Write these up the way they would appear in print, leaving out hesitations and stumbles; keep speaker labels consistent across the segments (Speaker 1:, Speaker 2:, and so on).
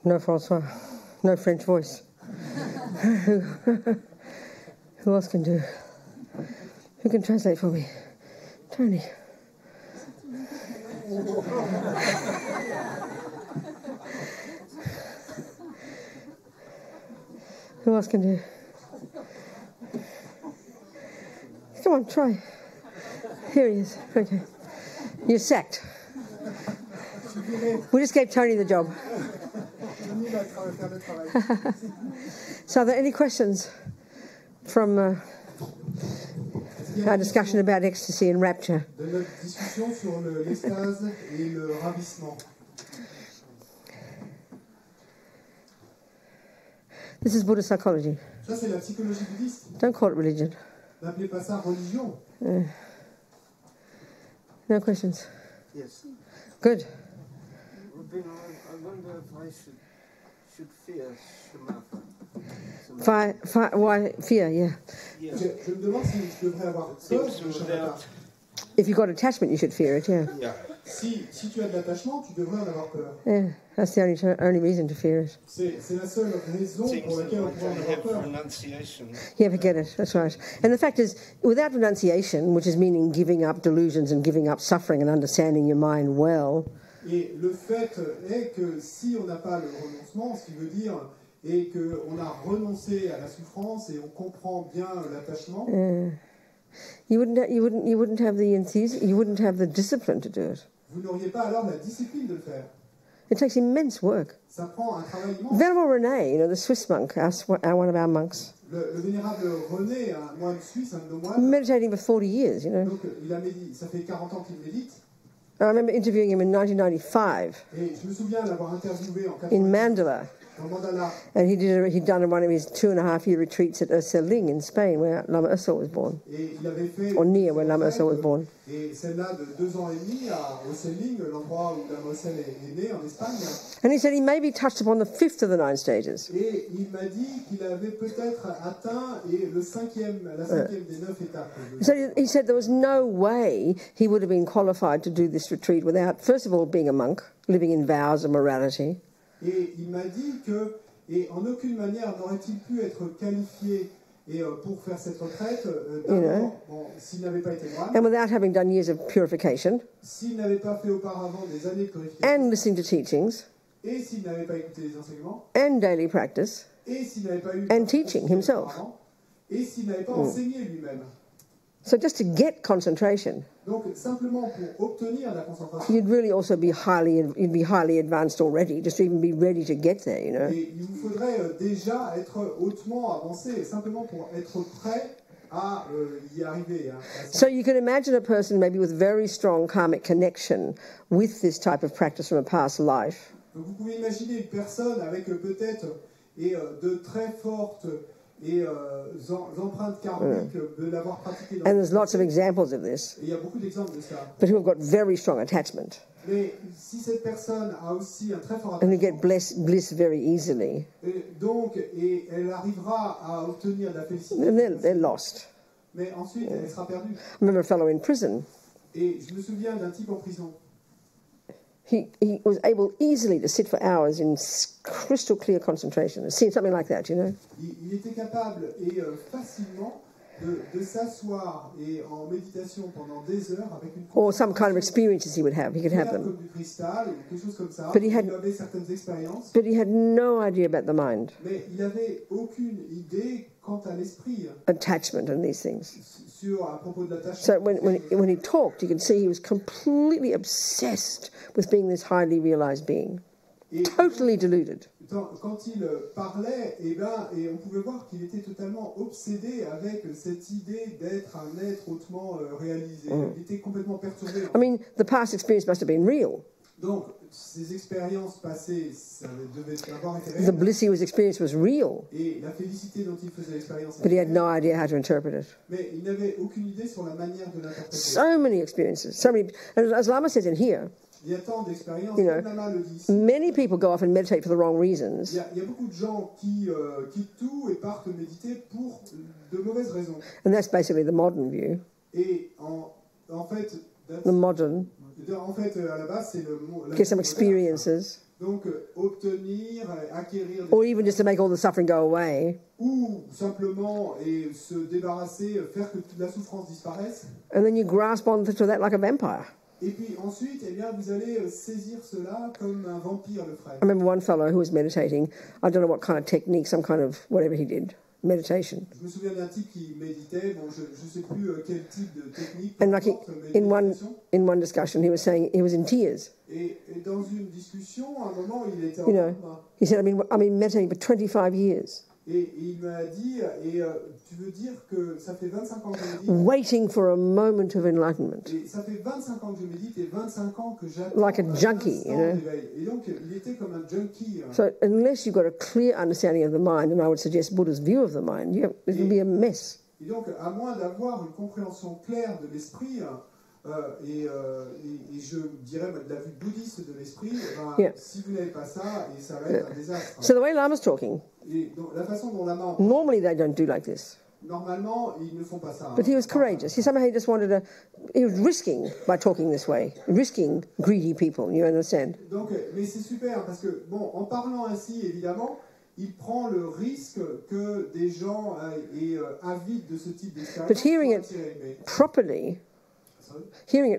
Speaker 1: No François. No French voice. Who else can do? Who can translate for me? Tony. Who else can do? Come on, try. Here he is. Okay. You're sacked. We just gave Tony the job. So are there any questions from our discussion about ecstasy and rapture? This is Buddhist psychology.
Speaker 2: Ça, c'est la psychologie bouddhiste.
Speaker 1: Don't call it religion.
Speaker 2: N'appelez pas ça religion.
Speaker 1: No questions?
Speaker 3: Yes.
Speaker 1: Good.
Speaker 3: Robina, I wonder if I should fear shamatha.
Speaker 1: Why fear? Yeah.
Speaker 3: Yeah.
Speaker 2: Je me demande si je devrais avoir peur de shamatha.
Speaker 1: If you've got attachment, you should fear it. Yeah.
Speaker 3: Yeah.
Speaker 2: Si tu as de l'attachement, tu devrais en avoir peur.
Speaker 1: Yeah. That's the only reason to fear it.
Speaker 2: C'est la seule raison pour laquelle on pourrait en avoir peur.
Speaker 1: Yeah, forget it. That's right. And the fact is, without renunciation, which is meaning giving up delusions and giving up suffering and understanding your mind well.
Speaker 2: Et le fait est que si on n'a pas le renoncement, ce qui veut dire est qu'on a renoncé à la souffrance et on comprend bien l'attachement.
Speaker 1: You wouldn't have the enthusiasm. You wouldn't have the discipline to do it.
Speaker 2: Vous n'auriez pas alors la discipline de le faire.
Speaker 1: It takes immense work.
Speaker 2: Ça prend un travail immense.
Speaker 1: Venerable Robina, the Swiss monk, one of our monks,
Speaker 2: Le vénérable René, un moine suisse, un de nos moines,
Speaker 1: meditating for 40 years,
Speaker 2: donc il a médité, ça fait 40 ans qu'il médite.
Speaker 1: I remember interviewing him in 1995
Speaker 2: Et je me souviens l'avoir interviewé en
Speaker 1: in
Speaker 2: 1990
Speaker 1: Mandala.
Speaker 2: dans Mandala.
Speaker 1: And he'd done one of his 2.5-year retreats at Urseling in Spain, where Lama Ursa was born,
Speaker 2: Et il avait fait
Speaker 1: or near where Lama Ursa was born.
Speaker 2: Et celle-là de 2 ans et demi à Urseling, l'endroit où Lama Ursa est né en Espagne.
Speaker 1: And he said he maybe touched upon the 5th of the 9 stages.
Speaker 2: Et il m'a dit qu'il avait peut-être atteint la cinquième des 9 étapes.
Speaker 1: So he said there was no way he would have been qualified to do this retreat without, first of all, being a monk, living in vows of morality.
Speaker 2: Et il m'a dit que, et en aucune manière n'aurait-il pu être qualifié pour faire cette retraite, s'il n'avait pas été moine,
Speaker 1: And without having done years of purification,
Speaker 2: s'il n'avait pas fait auparavant des années de purification,
Speaker 1: and listening to teachings,
Speaker 2: et s'il n'avait pas écouté les enseignements,
Speaker 1: and daily practice,
Speaker 2: et s'il n'avait pas eu
Speaker 1: and teaching himself.
Speaker 2: auparavant, et s'il n'avait pas enseigné lui-même.
Speaker 1: So just to get concentration,
Speaker 2: Donc simplement pour obtenir la concentration,
Speaker 1: you'd really also be highly advanced already, just to even be ready to get there, you know.
Speaker 2: et il vous faudrait déjà être hautement avancé, simplement pour être prêt à y arriver.
Speaker 1: So you can imagine a person maybe with very strong karmic connection with this type of practice from a past life.
Speaker 2: Donc vous pouvez imaginer une personne avec peut-être de très fortes empreintes karmiques de l'avoir pratiqué dans
Speaker 1: And there's lots of examples of this.
Speaker 2: Et il y a beaucoup d'exemples de ça.
Speaker 1: But who have got very strong attachment
Speaker 2: Mais si cette personne a aussi un très fort
Speaker 1: and who
Speaker 2: attachement,
Speaker 1: get bliss very easily,
Speaker 2: et elle arrivera à obtenir de la félicité,
Speaker 1: then they're lost.
Speaker 2: mais ensuite elle sera perdue.
Speaker 1: I remember a fellow in prison.
Speaker 2: Et je me souviens d'un type en prison.
Speaker 1: He was able easily to sit for hours in crystal clear concentration. See something like that, you know.
Speaker 2: Il était capable facilement de s'asseoir et en méditation pendant des heures avec une
Speaker 1: Or some kind of experiences he would have. He could have
Speaker 2: comme
Speaker 1: them.
Speaker 2: du cristal ou quelque chose comme ça.
Speaker 1: But
Speaker 2: Il avait certaines expériences,
Speaker 1: But he had no idea about the mind,
Speaker 2: mais il n'avait aucune idée quant à l'esprit
Speaker 1: attachment, and these things.
Speaker 2: à propos de l'attachement.
Speaker 1: So when he talked, you could see he was completely obsessed with being this highly realized being,
Speaker 2: Et
Speaker 1: totally deluded.
Speaker 2: quand il parlait, et on pouvait voir qu'il était totalement obsédé avec cette idée d'être un être hautement réalisé. Il était complètement perturbé.
Speaker 1: I mean, the past experience must have been real.
Speaker 2: Donc, ces expériences passées, ça devait avoir été
Speaker 1: The
Speaker 2: réel.
Speaker 1: bliss he was experiencing was real,
Speaker 2: Et la félicité dont il faisait l'expérience,
Speaker 1: but he had no idea how to interpret it.
Speaker 2: mais il n'avait aucune idée sur la manière de l'interpréter.
Speaker 1: So many experiences, so many. As Lama says in here,
Speaker 2: Il y a tant d'expériences,
Speaker 1: You know,
Speaker 2: comme Lama le dit ici.
Speaker 1: many people go off and meditate for the wrong reasons,
Speaker 2: Il y a beaucoup de gens qui quittent tout et partent méditer pour de mauvaises raisons.
Speaker 1: and that's basically the modern view.
Speaker 2: Et en fait,
Speaker 1: The modern
Speaker 2: En fait, à la base, c'est le mot.
Speaker 1: Get some experiences.
Speaker 2: Donc, obtenir, acquérir.
Speaker 1: Or even just to make all the suffering go away.
Speaker 2: Ou simplement se débarrasser, faire que toute la souffrance disparaisse.
Speaker 1: And then you grasp onto that like a vampire.
Speaker 2: Et puis ensuite, eh bien, vous allez saisir cela comme un vampire le ferait.
Speaker 1: I remember one fellow who was meditating. I don't know what kind of technique, some kind of whatever he did, meditation.
Speaker 2: Je me souviens d'un type qui méditait. Bon, je ne sais plus quel type de technique.
Speaker 1: And like in one discussion, he was saying he was in tears.
Speaker 2: Et dans une discussion, à un moment, il était en
Speaker 1: You know, he said, I've been meditating for 25 years.
Speaker 2: Et il m'a dit, tu veux dire que ça fait 25 ans que je médite,
Speaker 1: waiting for a moment of enlightenment.
Speaker 2: et ça fait 25 ans que je médite et 25 ans que j'attends
Speaker 1: Like a junkie, you know.
Speaker 2: d'éveil. Et donc, il était comme un junkie.
Speaker 1: So unless you've got a clear understanding of the mind, and I would suggest Buddha's view of the mind, it will be a mess.
Speaker 2: Et donc, à moins d'avoir une compréhension claire de l'esprit, et je dirais de la vue bouddhiste de l'esprit, si vous n'avez pas ça, et ça va être un désastre.
Speaker 1: So the way Lama's talking,
Speaker 2: Et donc, la façon dont Lama,
Speaker 1: normally they don't do like this.
Speaker 2: normalement, ils ne font pas ça.
Speaker 1: But he was courageous. He just wanted he was risking by talking this way, risking greedy people, you understand?
Speaker 2: Donc, mais c'est super, parce que, bon, en parlant ainsi, évidemment, il prend le risque que des gens avides de ce type d'expérience.
Speaker 1: But hearing it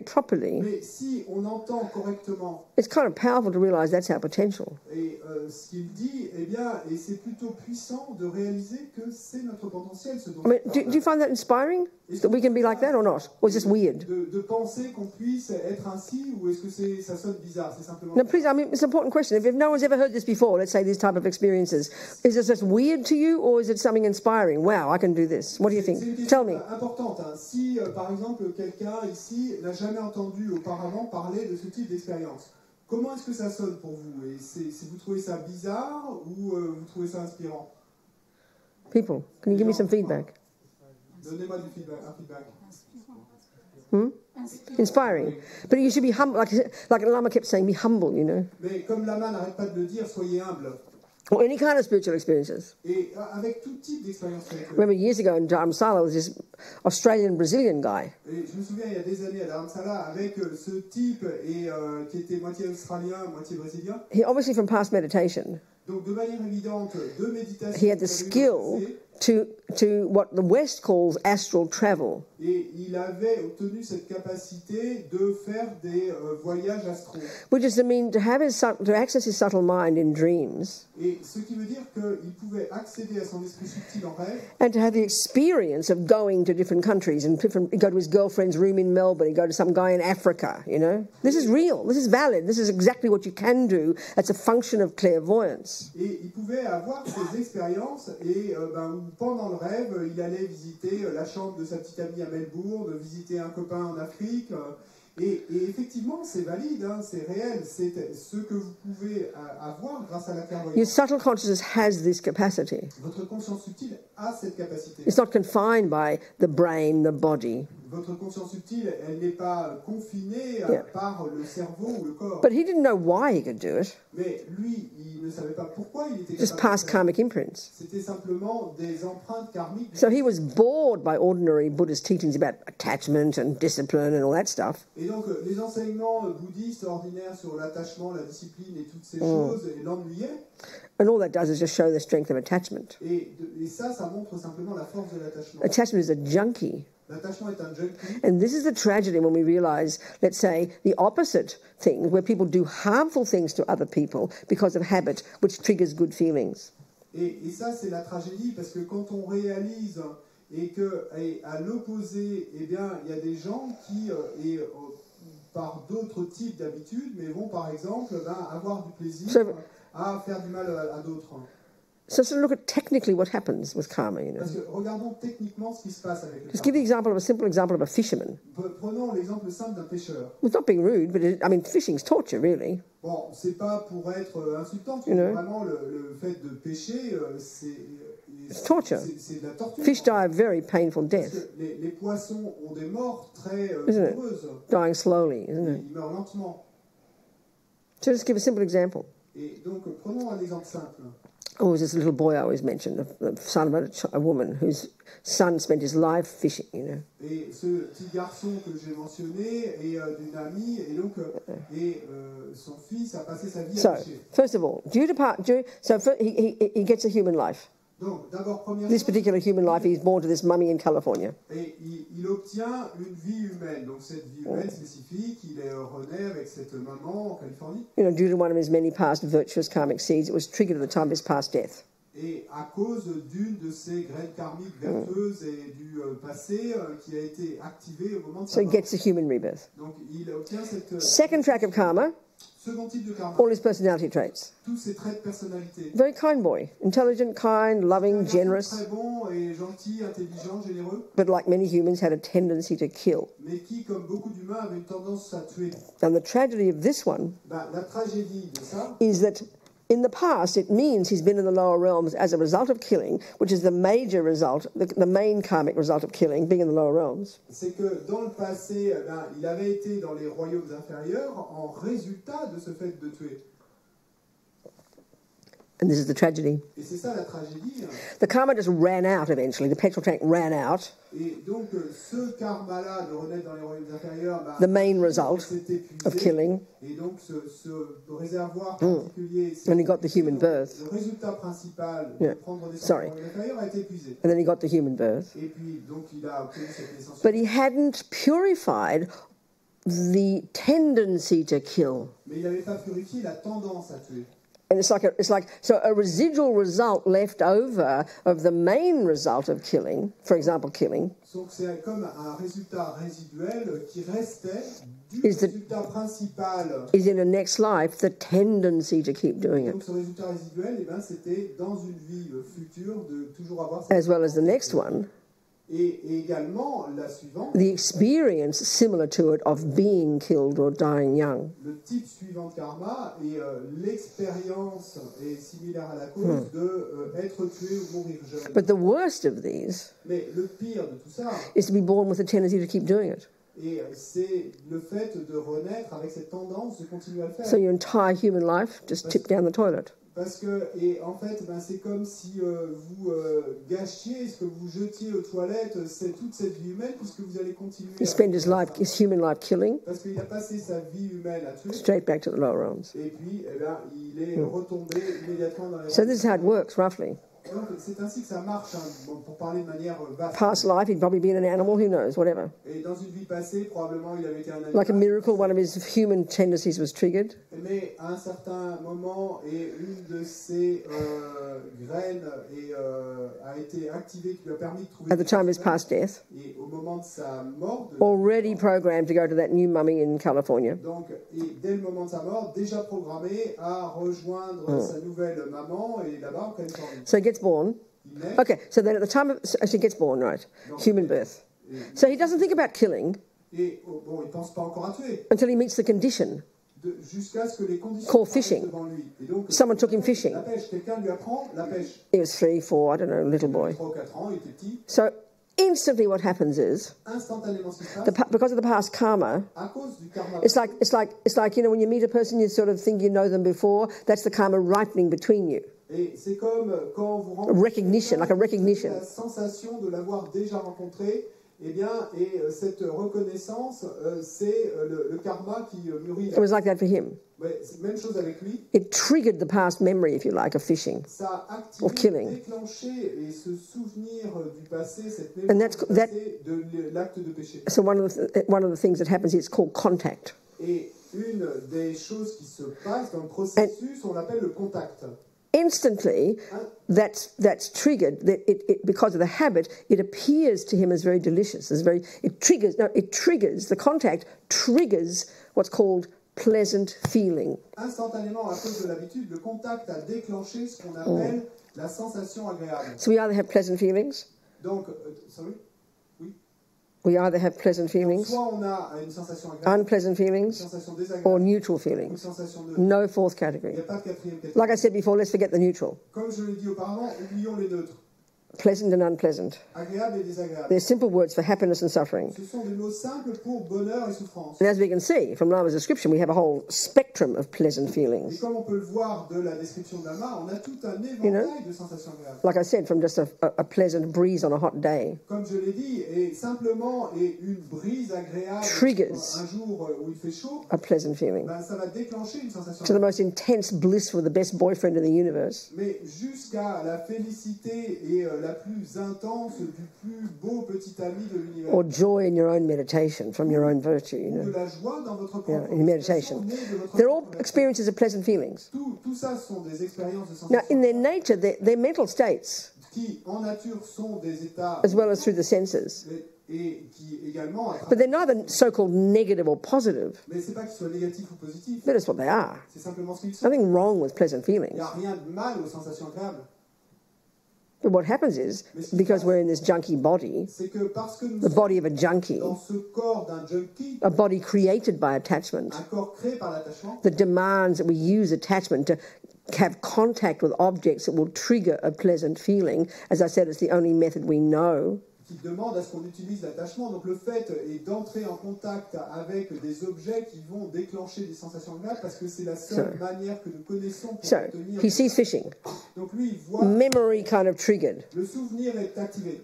Speaker 1: properly,
Speaker 2: mais si on entend correctement,
Speaker 1: it's kind of powerful to realize that's our potential.
Speaker 2: et ce qu'il dit, eh bien, et c'est plutôt puissant de réaliser que c'est notre potentiel, ce dont
Speaker 1: I mean, do you find that inspiring? That we can be like that or not? Or is this weird?
Speaker 2: de penser qu'on puisse être ainsi, ou est-ce que ça sonne bizarre? C'est simplement...
Speaker 1: No, please, I mean, it's an important question. If no one's ever heard this before, let's say these type of experiences, is this just weird to you, or is it something inspiring? Wow, I can do this. What do you
Speaker 2: C'est une
Speaker 1: think?
Speaker 2: question
Speaker 1: Tell me.
Speaker 2: importante. Hein. Si, par exemple, quelqu'un ici n'a jamais entendu auparavant parler de ce type d'expérience, comment est-ce que ça sonne pour vous? Et vous trouvez ça bizarre ou vous trouvez ça inspirant?
Speaker 1: People, can you give me some feedback?
Speaker 2: Donnez-moi un feedback.
Speaker 1: Inspiring. But you should be humble, like Lama kept saying, be humble, you know.
Speaker 2: Mais comme Lama n'arrête pas de le dire, soyez humble.
Speaker 1: Or any kind of spiritual experiences.
Speaker 2: Et avec tout type d'expérience.
Speaker 1: Remember years ago in Dharamsala, there was this Australian-Brazilian guy.
Speaker 2: Et je me souviens, il y a des années à Dharamsala, avec ce type qui était moitié australien, moitié brésilien.
Speaker 1: He obviously from past meditation.
Speaker 2: Donc de manière évidente, de méditation.
Speaker 1: He had the skill to what the West calls astral travel.
Speaker 2: Et il avait obtenu cette capacité de faire des voyages astraux.
Speaker 1: Which is to mean to access his subtle mind in dreams.
Speaker 2: Et ce qui veut dire qu'il pouvait accéder à son esprit subtil en rêve.
Speaker 1: And to have the experience of going to different countries and go to his girlfriend's room in Melbourne and go to some guy in Africa, you know. This is real, this is valid, this is exactly what you can do. It's a function of clairvoyance.
Speaker 2: Et il pouvait avoir ces expériences et pendant le rêve, il allait visiter la chambre de sa petite amie à Melbourne, visiter un copain en Afrique. Et effectivement, c'est valide, hein, c'est réel, c'est ce que vous pouvez avoir grâce à la clairvoyance.
Speaker 1: Your subtle consciousness has this capacity.
Speaker 2: Votre conscience subtile a cette capacité.
Speaker 1: It's not confined by the brain, the body.
Speaker 2: Votre conscience subtile, elle n'est pas confinée par le cerveau ou le corps.
Speaker 1: But he didn't know why he could do it.
Speaker 2: Mais lui, il ne savait pas pourquoi il était
Speaker 1: Just
Speaker 2: capable
Speaker 1: past
Speaker 2: de faire.
Speaker 1: karmic imprints.
Speaker 2: C'était simplement des empreintes karmiques.
Speaker 1: So he was bored by ordinary Buddhist teachings about attachment and discipline and all that stuff.
Speaker 2: Et donc, les enseignements bouddhistes ordinaires sur l'attachement, la discipline et toutes ces choses l'ennuyaient.
Speaker 1: And all that does is just show the strength of attachment.
Speaker 2: Et ça montre simplement la force de l'attachement.
Speaker 1: Attachment is a junkie.
Speaker 2: L'attachement est un junkie.
Speaker 1: And this is the tragedy when we realize, let's say, the opposite thing, where people do harmful things to other people because of habit, which triggers good feelings.
Speaker 2: Et ça, c'est la tragédie, parce que quand on réalise à l'opposé, eh bien, il y a des gens qui, par d'autres types d'habitudes, mais vont par exemple avoir du plaisir à faire du mal à d'autres.
Speaker 1: So look at technically what happens with karma, you know.
Speaker 2: Parce que regardons techniquement ce qui se passe avec le
Speaker 1: Just give the
Speaker 2: karma.
Speaker 1: simple example of a fisherman.
Speaker 2: Prenons l'exemple simple d'un pêcheur.
Speaker 1: It's not being rude, but fishing's torture, really.
Speaker 2: Bon, c'est pas pour être insultant,
Speaker 1: You know.
Speaker 2: vraiment le fait de pêcher,
Speaker 1: It's torture.
Speaker 2: C'est de la torture.
Speaker 1: Fish die a very painful
Speaker 2: Parce
Speaker 1: death,
Speaker 2: que les poissons ont des morts très
Speaker 1: Isn't it?
Speaker 2: douloureuses.
Speaker 1: dying slowly, isn't it?
Speaker 2: Ils meurent lentement.
Speaker 1: So just give a simple example.
Speaker 2: Et donc, prenons un exemple simple.
Speaker 1: Oh, there's this little boy I always mentioned, the son of a woman whose son spent his life fishing, you know.
Speaker 2: Et ce petit garçon que j'ai mentionné est d'une amie, et donc son fils a passé sa vie à pêcher.
Speaker 1: First of all, he gets a human life.
Speaker 2: Donc, d'abord,
Speaker 1: This particular human life, he's born to this mummy in California.
Speaker 2: Et il obtient une vie humaine. Donc cette vie humaine spécifique, il renaît avec cette maman en Californie.
Speaker 1: You know, due to one of his many past virtuous karmic seeds, it was triggered at the time of his past death.
Speaker 2: Et à cause d'une de ces graines karmiques vertueuses et du passé qui a été activée au moment de sa mort.
Speaker 1: So he gets a human rebirth.
Speaker 2: Donc il obtient cette...
Speaker 1: Second track of karma,
Speaker 2: Second type de karma.
Speaker 1: all his personality traits.
Speaker 2: Tous ses traits de personnalité.
Speaker 1: Very kind boy, intelligent, kind, loving, generous.
Speaker 2: Très bon et gentil, intelligent, généreux.
Speaker 1: But like many humans, had a tendency to kill.
Speaker 2: Mais qui, comme beaucoup d'humains, avait une tendance à tuer.
Speaker 1: And the tragedy of this one
Speaker 2: La tragédie de ça,
Speaker 1: is that in the past, it means he's been in the lower realms as a result of killing, which is the major result, the main karmic result of killing, being in the lower realms.
Speaker 2: c'est que dans le passé, il avait été dans les royaumes inférieurs en résultat de ce fait de tuer.
Speaker 1: And this is the tragedy.
Speaker 2: Et c'est ça la tragédie.
Speaker 1: The karma just ran out eventually. The petrol tank ran out.
Speaker 2: Et donc ce karma-là de renaître dans les royaumes inférieurs,
Speaker 1: The main result
Speaker 2: s'est épuisé.
Speaker 1: of killing.
Speaker 2: Et donc ce réservoir particulier,
Speaker 1: And he got the human birth.
Speaker 2: le résultat principal
Speaker 1: Yeah.
Speaker 2: de prendre des
Speaker 1: Sorry.
Speaker 2: royaumes inférieurs a été épuisé.
Speaker 1: And then he got the human birth.
Speaker 2: Et puis donc il a obtenu cette naissance.
Speaker 1: But he hadn't purified the tendency to kill.
Speaker 2: Mais il n'avait pas purifié la tendance à tuer.
Speaker 1: And it's like so a residual result left over of the main result of killing, for example, killing,
Speaker 2: Donc c'est comme un résultat résiduel qui restait du
Speaker 1: Is the-
Speaker 2: résultat principal.
Speaker 1: is in a next life the tendency to keep doing
Speaker 2: Donc
Speaker 1: it,
Speaker 2: ce résultat résiduel, c'était dans une vie future de toujours avoir cette
Speaker 1: as well as the next one,
Speaker 2: et également la suivante,
Speaker 1: the experience similar to it of being killed or dying young.
Speaker 2: le type suivant de karma et l'expérience est similaire à la cause de être tué ou mourir jeune.
Speaker 1: But the worst of these
Speaker 2: Mais le pire de tout ça,
Speaker 1: is to be born with a tendency to keep doing it.
Speaker 2: et c'est le fait de renaître avec cette tendance de continuer à le faire.
Speaker 1: So your entire human life just tipped down the toilet.
Speaker 2: Parce que, et en fait, c'est comme si vous gâchiez ce que vous jetiez aux toilettes, c'est toute cette vie humaine, puisque vous allez continuer.
Speaker 1: He spent his human life killing,
Speaker 2: Parce qu'il a passé sa vie humaine à tuer,
Speaker 1: straight back to the lower realms.
Speaker 2: et puis, il est retombé immédiatement dans les.
Speaker 1: So this is how it works, roughly.
Speaker 2: Donc, c'est ainsi que ça marche, bon, pour parler de manière vaste.
Speaker 1: Past life, he'd probably been an animal, who knows, whatever.
Speaker 2: Et dans une vie passée, probablement, il avait été un animal.
Speaker 1: Like a miracle, one of his human tendencies was triggered.
Speaker 2: Mais à un certain moment, et une de ses graines a été activée, qui lui a permis de trouver.
Speaker 1: At the time of his past death,
Speaker 2: Et au moment de sa mort,
Speaker 1: already programmed to go to that new mummy in California.
Speaker 2: donc, et dès le moment de sa mort, déjà programmé à rejoindre sa nouvelle maman et là-bas en Californie.
Speaker 1: So he gets born.
Speaker 2: Il naît,
Speaker 1: Okay, so then at the time of, so he gets born, right? Human birth. So he doesn't think about killing
Speaker 2: et bon, il ne pense pas encore à tuer,
Speaker 1: until he meets the condition.
Speaker 2: jusqu'à ce que les conditions
Speaker 1: Called
Speaker 2: apparaissent
Speaker 1: fishing.
Speaker 2: devant lui. Et donc,
Speaker 1: Someone took him fishing.
Speaker 2: la pêche, quelqu'un lui apprend la pêche.
Speaker 1: He was 3, 4, I don't know, little boy.
Speaker 2: 3 ou 4 ans, il était petit.
Speaker 1: So instantly what happens is,
Speaker 2: Instantanément, ce qui se passe,
Speaker 1: because of the past karma,
Speaker 2: à cause du karma,
Speaker 1: it's like, you know, when you meet a person, you sort of think you know them before, that's the karma ripening between you.
Speaker 2: et c'est comme quand vous rencontrez
Speaker 1: Recognition, like a recognition.
Speaker 2: la sensation de l'avoir déjà rencontré, eh bien, et cette reconnaissance, c'est le karma qui mûrit.
Speaker 1: It was like that for him.
Speaker 2: Ouais, c'est la même chose avec lui.
Speaker 1: It triggered the past memory, if you like, of fishing.
Speaker 2: Ça a
Speaker 1: Or killing.
Speaker 2: activé, déclenché et ce souvenir du passé, cette
Speaker 1: And
Speaker 2: mémoire
Speaker 1: that's-
Speaker 2: du passé de l'acte de péché.
Speaker 1: So one of the things that happens is called contact.
Speaker 2: Et une des choses qui se passe dans le processus, on l'appelle le contact.
Speaker 1: Instantly, that's triggered. That it because of the habit, it appears to him as very delicious. It triggers the contact triggers what's called pleasant feeling.
Speaker 2: Instantanément, à cause de l'habitude, le contact a déclenché ce qu'on appelle la sensation agréable.
Speaker 1: So we either have pleasant feelings,
Speaker 2: Donc, sorry?
Speaker 1: we either have pleasant feelings,
Speaker 2: Soit on a une sensation agréable,
Speaker 1: unpleasant
Speaker 2: une
Speaker 1: feelings,
Speaker 2: sensation
Speaker 1: or
Speaker 2: désagréable,
Speaker 1: neutral
Speaker 2: une
Speaker 1: feelings.
Speaker 2: sensation neutre.
Speaker 1: No fourth
Speaker 2: Il
Speaker 1: category.
Speaker 2: n'y a pas de quatrième catégorie.
Speaker 1: Like I said before, let's forget the neutral.
Speaker 2: Comme je l'ai dit auparavant, oublions les neutres.
Speaker 1: pleasant and unpleasant.
Speaker 2: agréable et désagréable.
Speaker 1: They're simple words for happiness and suffering.
Speaker 2: Ce sont des mots simples pour bonheur et souffrance.
Speaker 1: And as we can see from Lama's description, we have a whole spectrum of pleasant
Speaker 2: Et
Speaker 1: feelings.
Speaker 2: comme on peut le voir de la description de Lama, on a tout un éventail de sensations agréables.
Speaker 1: Like I said, from just a pleasant breeze on a hot day,
Speaker 2: Comme je l'ai dit, et simplement une brise agréable
Speaker 1: Triggers.
Speaker 2: un jour où il fait chaud,
Speaker 1: a pleasant feeling.
Speaker 2: ben, ça va déclencher une sensation
Speaker 1: To the
Speaker 2: agréable.
Speaker 1: most intense bliss with the best boyfriend in the universe,
Speaker 2: Mais jusqu'à la félicité et la plus intense du plus beau petit ami de l'univers.
Speaker 1: or joy in your own meditation from your own virtue, you
Speaker 2: Ou de
Speaker 1: know.
Speaker 2: la joie dans votre
Speaker 1: Yeah,
Speaker 2: propre
Speaker 1: in meditation.
Speaker 2: née de votre
Speaker 1: They're all
Speaker 2: propre
Speaker 1: experiences of pleasant feelings.
Speaker 2: Tout ça sont des expériences de
Speaker 1: Now,
Speaker 2: sensations
Speaker 1: in their nature, they're mental states,
Speaker 2: qui, en nature, sont des états
Speaker 1: as well as through the senses.
Speaker 2: et qui également, à
Speaker 1: But
Speaker 2: travers,
Speaker 1: they're neither so-called negative or positive.
Speaker 2: mais c'est pas qu'ils soient négatifs ou positifs,
Speaker 1: That is what they are.
Speaker 2: c'est simplement ce qu'ils sont.
Speaker 1: Nothing wrong with pleasant
Speaker 2: Il
Speaker 1: feelings.
Speaker 2: n'y a rien de mal aux sensations agréables.
Speaker 1: But what happens is, because we're in this junkie body,
Speaker 2: C'est que parce que nous
Speaker 1: the
Speaker 2: sommes
Speaker 1: body of a junkie,
Speaker 2: dans ce corps d'un junkie,
Speaker 1: a body created by attachment,
Speaker 2: un corps créé par l'attachement,
Speaker 1: that demands that we use attachment to have contact with objects that will trigger a pleasant feeling. As I said, it's the only method we know.
Speaker 2: qui demande à ce qu'on utilise l'attachement. Donc le fait est d'entrer en contact avec des objets qui vont déclencher des sensations agréables parce que c'est la seule manière que nous connaissons pour
Speaker 1: So
Speaker 2: obtenir.
Speaker 1: he sees fishing,
Speaker 2: Donc lui, il voit
Speaker 1: memory kind of triggered,
Speaker 2: le souvenir est activé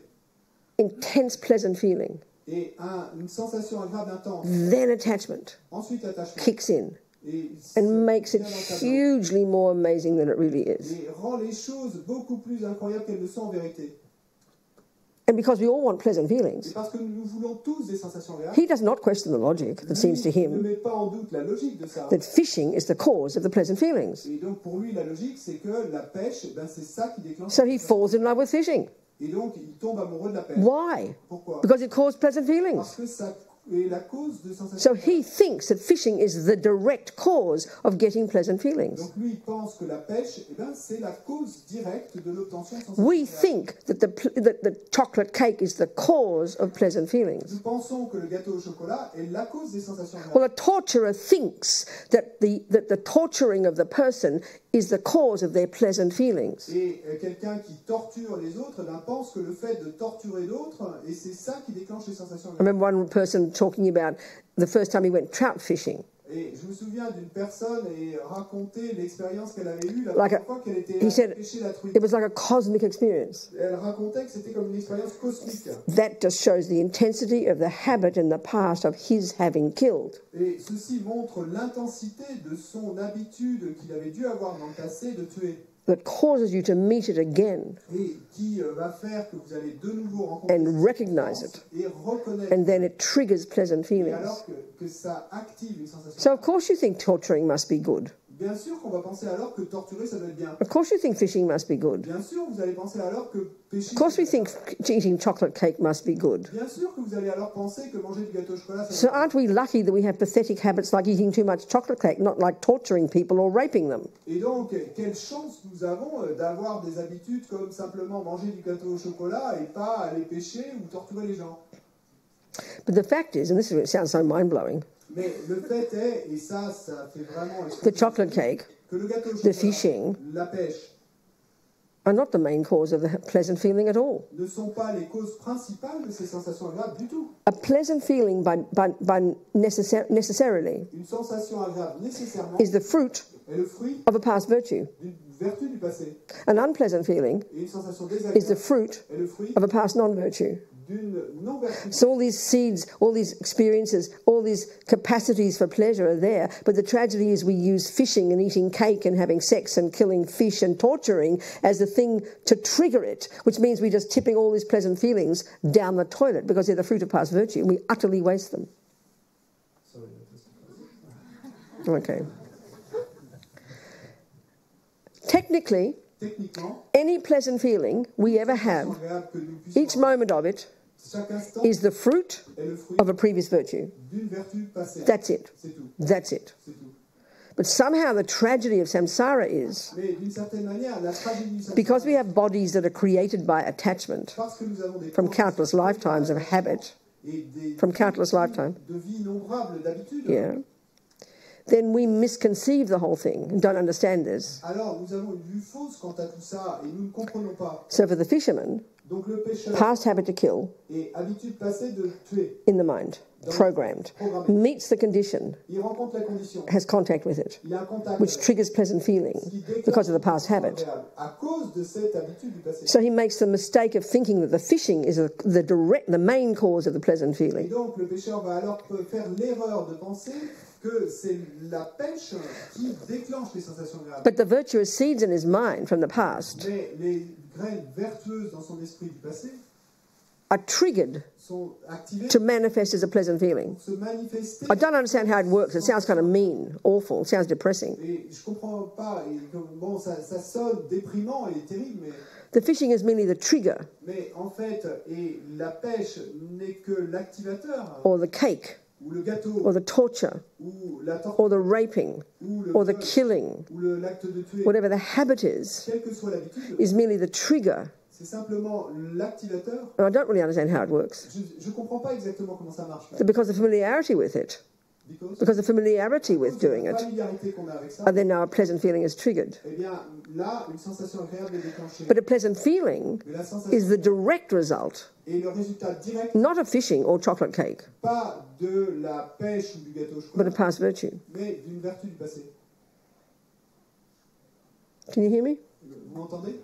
Speaker 1: intense pleasant feeling.
Speaker 2: et une sensation agréable intense.
Speaker 1: Then attachment
Speaker 2: Ensuite, attachement.
Speaker 1: kicks in
Speaker 2: Et
Speaker 1: and makes it
Speaker 2: vient dans le tableau.
Speaker 1: hugely more amazing than it really is.
Speaker 2: Et rend les choses beaucoup plus incroyables qu'elles ne sont en vérité.
Speaker 1: And because we all want pleasant
Speaker 2: Et
Speaker 1: feelings,
Speaker 2: parce que nous voulons tous des sensations agréables,
Speaker 1: he does not question the logic that seems to
Speaker 2: lui ne
Speaker 1: him
Speaker 2: met pas en doute la logique de ça.
Speaker 1: that fishing is the cause of the pleasant feelings.
Speaker 2: Et donc pour lui, la logique, c'est que la pêche, ben, c'est ça qui déclenche.
Speaker 1: So he falls in love with fishing.
Speaker 2: Et donc il tombe amoureux de la pêche.
Speaker 1: Why?
Speaker 2: Pourquoi?
Speaker 1: Because it caused pleasant feelings.
Speaker 2: Parce que ça est la cause de sensations.
Speaker 1: So he thinks that fishing is the direct cause of getting pleasant feelings.
Speaker 2: Donc lui, il pense que la pêche, eh ben, c'est la cause directe de l'obtention de sensations.
Speaker 1: We
Speaker 2: agréables.
Speaker 1: think that the chocolate cake is the cause of pleasant feelings.
Speaker 2: Nous pensons que le gâteau au chocolat est la cause des sensations agréables.
Speaker 1: Well, a torturer thinks that the torturing of the person is the cause of their pleasant feelings.
Speaker 2: Et quelqu'un qui torture les autres ben, pense que le fait de torturer l'autre, et c'est ça qui déclenche les sensations
Speaker 1: I
Speaker 2: agréables.
Speaker 1: remember one person talking about the first time he went trout fishing.
Speaker 2: Et je me souviens d'une personne et raconter l'expérience qu'elle avait eue la
Speaker 1: Like
Speaker 2: première fois qu'elle était
Speaker 1: he said
Speaker 2: pêcher la truite.
Speaker 1: it was like a cosmic experience.
Speaker 2: Elle racontait que c'était comme une expérience cosmique.
Speaker 1: That just shows the intensity of the habit in the past of his having killed.
Speaker 2: Et ceci montre l'intensité de son habitude qu'il avait dû avoir dans le passé de tuer.
Speaker 1: That causes you to meet it again
Speaker 2: Et qui va faire que vous allez de nouveau rencontrer
Speaker 1: and
Speaker 2: cette
Speaker 1: recognize
Speaker 2: expérience
Speaker 1: it.
Speaker 2: et reconnaître.
Speaker 1: And then it triggers pleasant
Speaker 2: Et
Speaker 1: feelings.
Speaker 2: alors que ça active une sensation.
Speaker 1: So of course you think torturing must be good.
Speaker 2: Bien sûr qu'on va penser alors que torturer ça doit être bien.
Speaker 1: Of course you think fishing must be good.
Speaker 2: Bien sûr vous allez penser alors que pécher.
Speaker 1: Of course
Speaker 2: ça
Speaker 1: we
Speaker 2: doit être
Speaker 1: think eating chocolate cake must be good.
Speaker 2: bien. Bien sûr que vous allez alors penser que manger du gâteau au chocolat ça
Speaker 1: So
Speaker 2: doit être
Speaker 1: aren't we lucky that we have pathetic habits like eating too much chocolate cake, not like torturing people or raping them?
Speaker 2: bien. Et donc quelle chance nous avons d'avoir des habitudes comme simplement manger du gâteau au chocolat et pas aller pêcher ou torturer les gens.
Speaker 1: But the fact is, and this is, it sounds so mind-blowing,
Speaker 2: Mais le fait est, et ça fait vraiment
Speaker 1: the chocolate cake
Speaker 2: que le gâteau au
Speaker 1: the
Speaker 2: chocolat,
Speaker 1: fishing
Speaker 2: la pêche,
Speaker 1: are not the main cause of the pleasant feeling at all.
Speaker 2: ne sont pas les causes principales de ces sensations agréables du tout.
Speaker 1: A pleasant feeling necessarily
Speaker 2: Une sensation agréable nécessairement
Speaker 1: is the fruit
Speaker 2: est le fruit
Speaker 1: of a past virtue.
Speaker 2: d'une vertu du passé.
Speaker 1: An unpleasant feeling
Speaker 2: Et une sensation
Speaker 1: is the
Speaker 2: désagréable
Speaker 1: fruit
Speaker 2: est le fruit
Speaker 1: of a past non-virtue.
Speaker 2: d'une non-vertu.
Speaker 1: So all these seeds, all these experiences, all these capacities for pleasure are there, but the tragedy is we use fishing and eating cake and having sex and killing fish and torturing as the thing to trigger it, which means we're just tipping all these pleasant feelings down the toilet because they're the fruit of past virtue and we utterly waste them. Okay. Technically,
Speaker 2: Techniquement,
Speaker 1: any pleasant feeling we ever have,
Speaker 2: agréable que nous puissions
Speaker 1: each moment of it,
Speaker 2: chaque instant
Speaker 1: is the fruit
Speaker 2: est le fruit
Speaker 1: of a previous virtue.
Speaker 2: d'une vertu passée.
Speaker 1: That's it.
Speaker 2: C'est tout.
Speaker 1: That's it.
Speaker 2: C'est tout.
Speaker 1: But somehow the tragedy of samsara is
Speaker 2: Mais d'une certaine manière, la tragédie du
Speaker 1: because we have bodies that are created by attachment
Speaker 2: parce que nous avons des
Speaker 1: from
Speaker 2: corps
Speaker 1: countless lifetimes of habit,
Speaker 2: et des
Speaker 1: from countless lifetime,
Speaker 2: de vie innombrables d'habitude,
Speaker 1: yeah, then we misconceive the whole thing and don't understand this.
Speaker 2: Alors nous avons une vue fausse quant à tout ça et nous ne comprenons pas.
Speaker 1: So for the fisherman,
Speaker 2: Donc le pêcheur
Speaker 1: past habit to kill
Speaker 2: et habitude passée de tuer,
Speaker 1: in the mind, programmed, meets the condition,
Speaker 2: il rencontre la condition,
Speaker 1: has contact with it,
Speaker 2: il a un contact
Speaker 1: which
Speaker 2: avec,
Speaker 1: triggers pleasant feeling
Speaker 2: qui déclenche
Speaker 1: because of the past habit.
Speaker 2: à cause de cette habitude du passé.
Speaker 1: So he makes the mistake of thinking that the fishing is the main cause of the pleasant
Speaker 2: Et
Speaker 1: feeling.
Speaker 2: donc le pêcheur va alors faire l'erreur de penser que c'est la pêche qui déclenche les sensations agréables.
Speaker 1: But the virtuous seeds in his mind from the past
Speaker 2: Mais les graines vertueuses dans son esprit du passé
Speaker 1: are triggered
Speaker 2: sont activées
Speaker 1: to manifest as a pleasant feeling.
Speaker 2: pour se manifester.
Speaker 1: I don't understand how it works. It sounds kind of mean, awful. It sounds depressing.
Speaker 2: Et je comprends pas. Et bon, ça sonne déprimant et terrible,
Speaker 1: The fishing is merely the trigger
Speaker 2: mais en fait, et la pêche n'est que l'activateur,
Speaker 1: or the cake
Speaker 2: ou le gâteau,
Speaker 1: or the torture
Speaker 2: ou la torture,
Speaker 1: or the raping
Speaker 2: ou le
Speaker 1: or the
Speaker 2: viol,
Speaker 1: killing,
Speaker 2: ou l'acte de tuer.
Speaker 1: whatever the habit is
Speaker 2: Quelle que soit l'habitude,
Speaker 1: is merely the trigger.
Speaker 2: c'est simplement l'activateur.
Speaker 1: And I don't really understand how it works.
Speaker 2: Je comprends pas exactement comment ça marche.
Speaker 1: So because of familiarity with it, because of familiarity with doing
Speaker 2: la
Speaker 1: it,
Speaker 2: familiarité qu'on a avec ça,
Speaker 1: and then now a pleasant feeling is triggered.
Speaker 2: eh bien là, une sensation agréable est déclenchée.
Speaker 1: But a pleasant feeling
Speaker 2: Mais la sensation
Speaker 1: is the direct result,
Speaker 2: est le résultat direct,
Speaker 1: not of fishing or chocolate cake,
Speaker 2: pas de la pêche ou du gâteau au
Speaker 1: but
Speaker 2: chocolat,
Speaker 1: of past virtue.
Speaker 2: mais d'une vertu du passé.
Speaker 1: Can you hear me?
Speaker 2: Vous m'entendez?